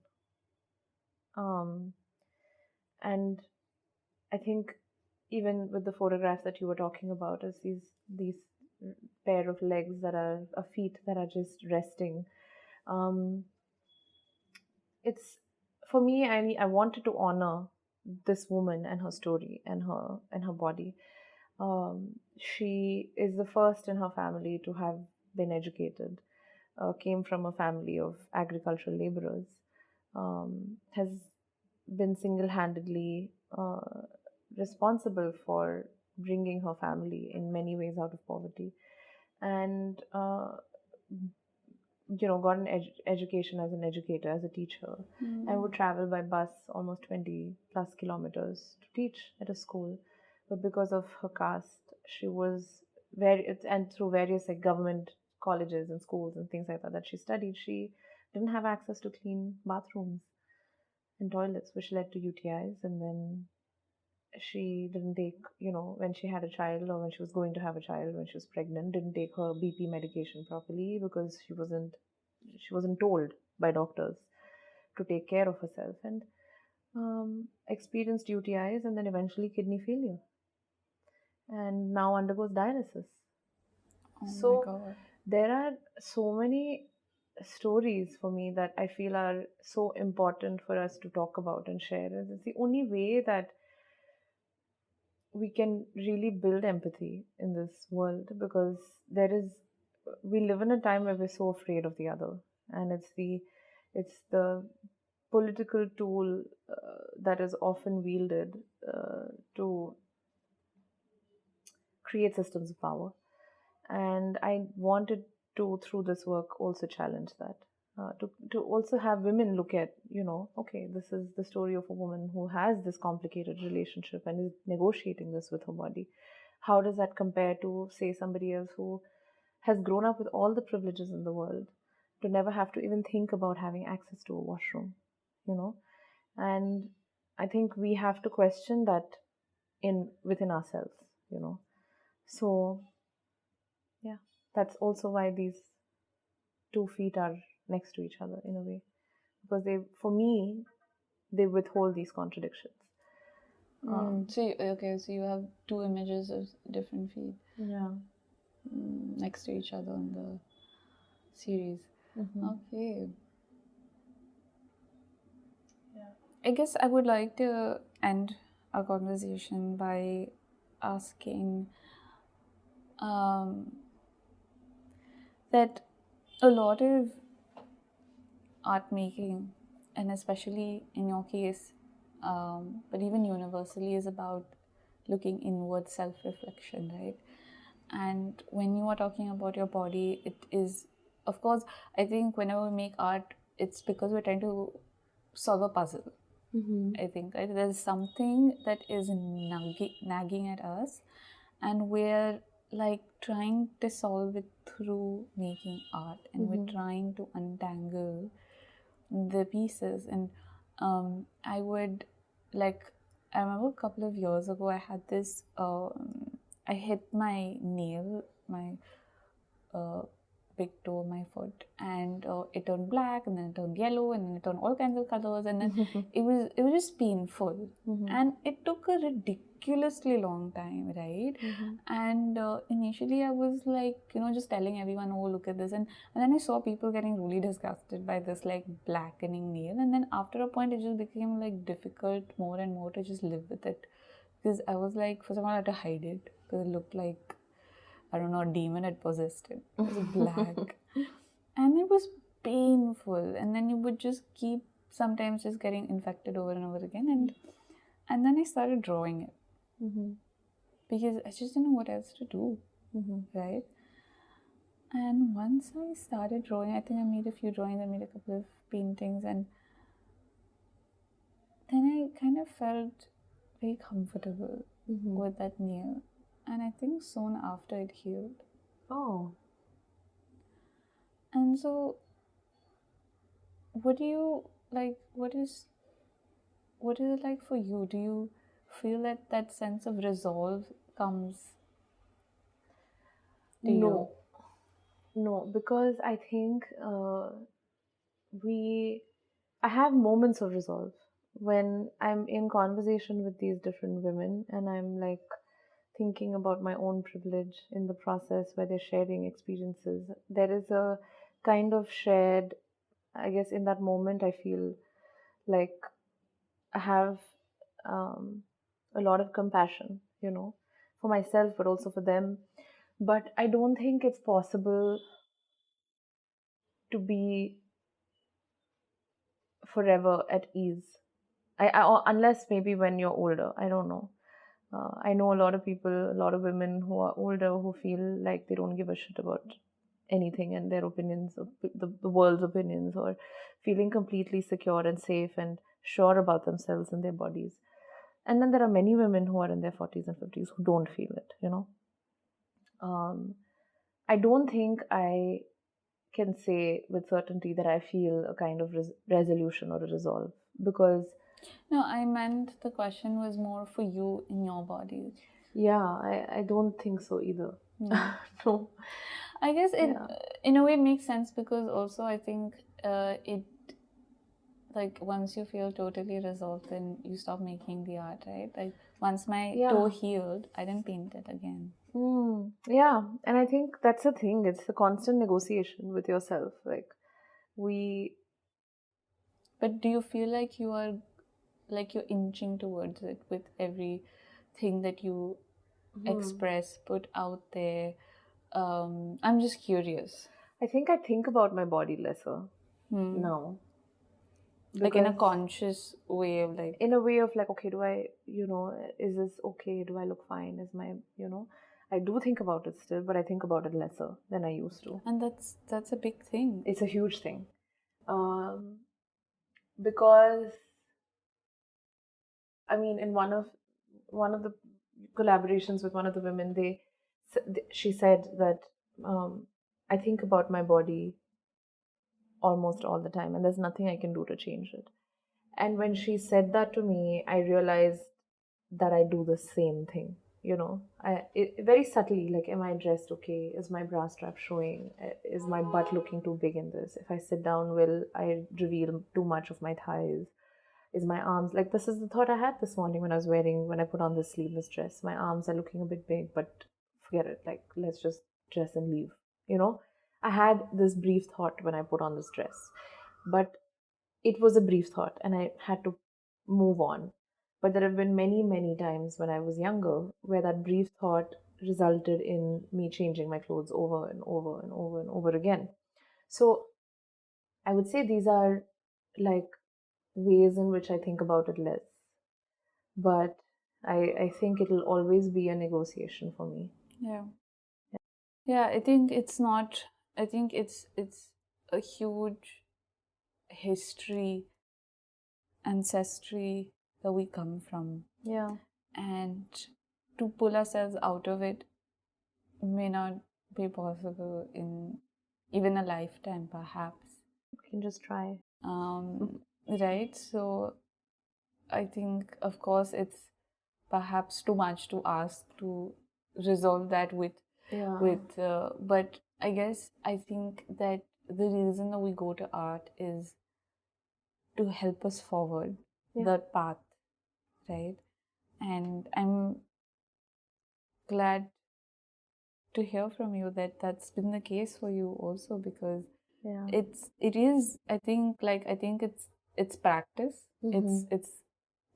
And I think even with the photographs that you were talking about, as these pair of legs that are feet that are just resting, um, it's for me. I wanted to honor this woman and her story and her body. She is the first in her family to have been educated. Came from a family of agricultural laborers. Has been single-handedly responsible for bringing her family in many ways out of poverty, and got an education as an educator, as a teacher, and would travel by bus almost 20 plus kilometers to teach at a school. But because of her caste, she was and through various like government colleges and schools and things like that she studied, she didn't have access to clean bathrooms and toilets, which led to UTIs. And then she didn't take, when she had a child, or when she was going to have a child, when she was pregnant, didn't take her BP medication properly because she wasn't told by doctors to take care of herself, and experienced UTIs and then eventually kidney failure, and now undergoes dialysis. Oh my So God. there are so many stories for me that I feel are so important for us to talk about and share. And it's the only way that we can really build empathy in this world, because we live in a time where we're so afraid of the other, and it's the political tool that is often wielded to create systems of power. And I wanted to, through this work, also challenge that. To also have women look at, okay, this is the story of a woman who has this complicated relationship and is negotiating this with her body. How does that compare to, say, somebody else who has grown up with all the privileges in the world, to never have to even think about having access to a washroom, you know? And I think we have to question that within ourselves, So yeah, that's also why these two feet are next to each other in a way, because for me, they withhold these contradictions. So you have two images of different feet Yeah. next to each other in the series. Okay. Yeah. I guess I would like to end our conversation by asking that a lot of art making, and especially in your case, but even universally, is about looking inward, self-reflection, right? And when you are talking about your body, it is, of course, I think whenever we make art, it's because we're trying to solve a puzzle. I think, right? There's something that is nagging at us, and we're like trying to solve it through making art, and we're trying to untangle the pieces. And I would like, I remember a couple of years ago, I had this, I hit my nail, my big toe of my foot, and it turned black, and then it turned yellow, and then it turned all kinds of colors, and then it was just painful, and it took a ridiculously long time, right? And initially I was like, just telling everyone, oh, look at this, and then I saw people getting really disgusted by this like blackening nail, and then after a point it just became like difficult more and more to just live with it, because I was like, first of all, I had to hide it because it looked like, I don't know, a demon had possessed it. It was black. And it was painful. And then you would just keep sometimes just getting infected over and over again. And then I started drawing it. Because I just didn't know what else to do. Right? And once I started drawing, I think I made a few drawings, I made a couple of paintings, and then I kind of felt very comfortable with that nail. And I think soon after it healed. Oh. And so, what do you like? What is it like for you? Do you feel that sense of resolve comes to you? No, because I think I have moments of resolve when I'm in conversation with these different women, and I'm like thinking about my own privilege in the process where they're sharing experiences. There is a kind of shared, I guess, in that moment, I feel like I have a lot of compassion, for myself, but also for them. But I don't think it's possible to be forever at ease. Unless maybe when you're older, I don't know. I know a lot of people, a lot of women who are older who feel like they don't give a shit about anything and their opinions, the world's opinions, or feeling completely secure and safe and sure about themselves and their bodies. And then there are many women who are in their 40s and 50s who don't feel it. I don't think I can say with certainty that I feel a kind of resolution or a resolve, because No, I meant the question was more for you in your body. I don't think so either. No. I guess it, in a way, it makes sense, because also I think it, like, once you feel totally resolved, then you stop making the art, right? Like, once my toe healed, I didn't paint it again. Yeah, and I think that's the thing. It's a constant negotiation with yourself. Like, But do you feel like you're inching towards it with everything that you express, put out there? I'm just curious. I think I think about my body lesser now. Like in a conscious way of like... In a way of like, okay, do I, is this okay? Do I look fine? Is my, I do think about it still, but I think about it lesser than I used to. And that's a big thing. It's a huge thing. Because, I mean, in one of the collaborations with one of the women, she said that I think about my body almost all the time, and there's nothing I can do to change it. And when she said that to me, I realized that I do the same thing. Very subtly, like, am I dressed okay? Is my bra strap showing? Is my butt looking too big in this? If I sit down, will I reveal too much of my thighs? Is my arms, like, this is the thought I had this morning when I put on this sleeveless dress. My arms are looking a bit big, but forget it. Like, let's just dress and leave. I had this brief thought when I put on this dress, but it was a brief thought and I had to move on. But there have been many, many times when I was younger where that brief thought resulted in me changing my clothes over and over and over and over again. So I would say these are like ways in which I think about it less. But I think it'll always be a negotiation for me. Yeah, I think it's not, I think it's a huge history, ancestry that we come from. Yeah. And to pull ourselves out of it may not be possible in even a lifetime, perhaps. You can just try. Right? So I think, of course, it's perhaps too much to ask to resolve that with, but I guess I think that the reason that we go to art is to help us forward that path, right? And I'm glad to hear from you that that's been the case for you also, because it is, I think it's practice. It's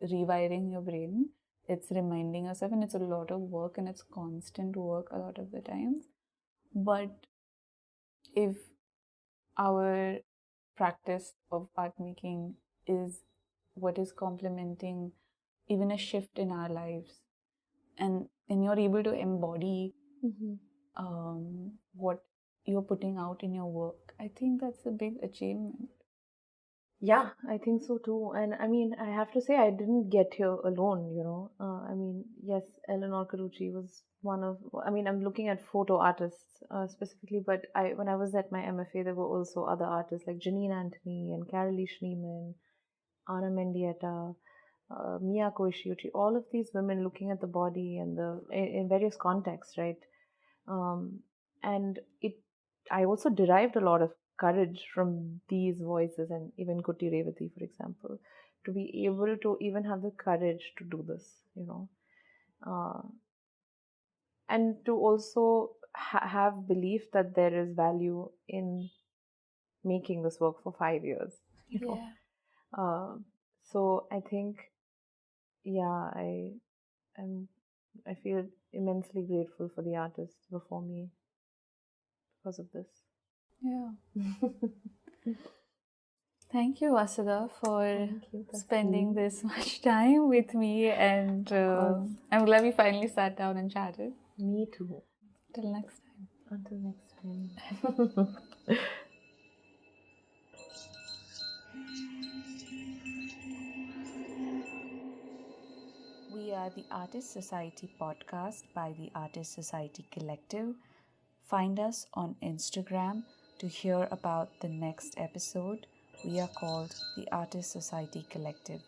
rewiring your brain, it's reminding yourself, and it's a lot of work, and it's constant work a lot of the times. But if our practice of art making is what is complementing even a shift in our lives, and you're able to embody what you're putting out in your work, I think that's a big achievement. Yeah, I think so too. And I mean, I have to say, I didn't get here alone, you know. I mean, yes, Eleanor Carucci was one of, I mean, I'm looking at photo artists specifically, but when I was at my MFA, there were also other artists like Janine Anthony and Carolee Schneeman, Anna Mendieta, Miyako Ishiuchi, all of these women looking at the body and in various contexts, right? Um, and I also derived a lot of courage from these voices, and even Kuti Revati, for example, to be able to even have the courage to do this, you know, uh, and to also have belief that there is value in making this work for 5 years, you know. Uh, so I think, yeah, am I feel immensely grateful for the artists before me because of this. Yeah. Thank you, Vasudha, for spending this much time with me, and I'm glad we finally sat down and chatted. Me too. Till next time. Until next time. We are the Artist Society podcast by the Artist Society Collective. Find us on Instagram to hear about the next episode. We are called the Artist Society Collective.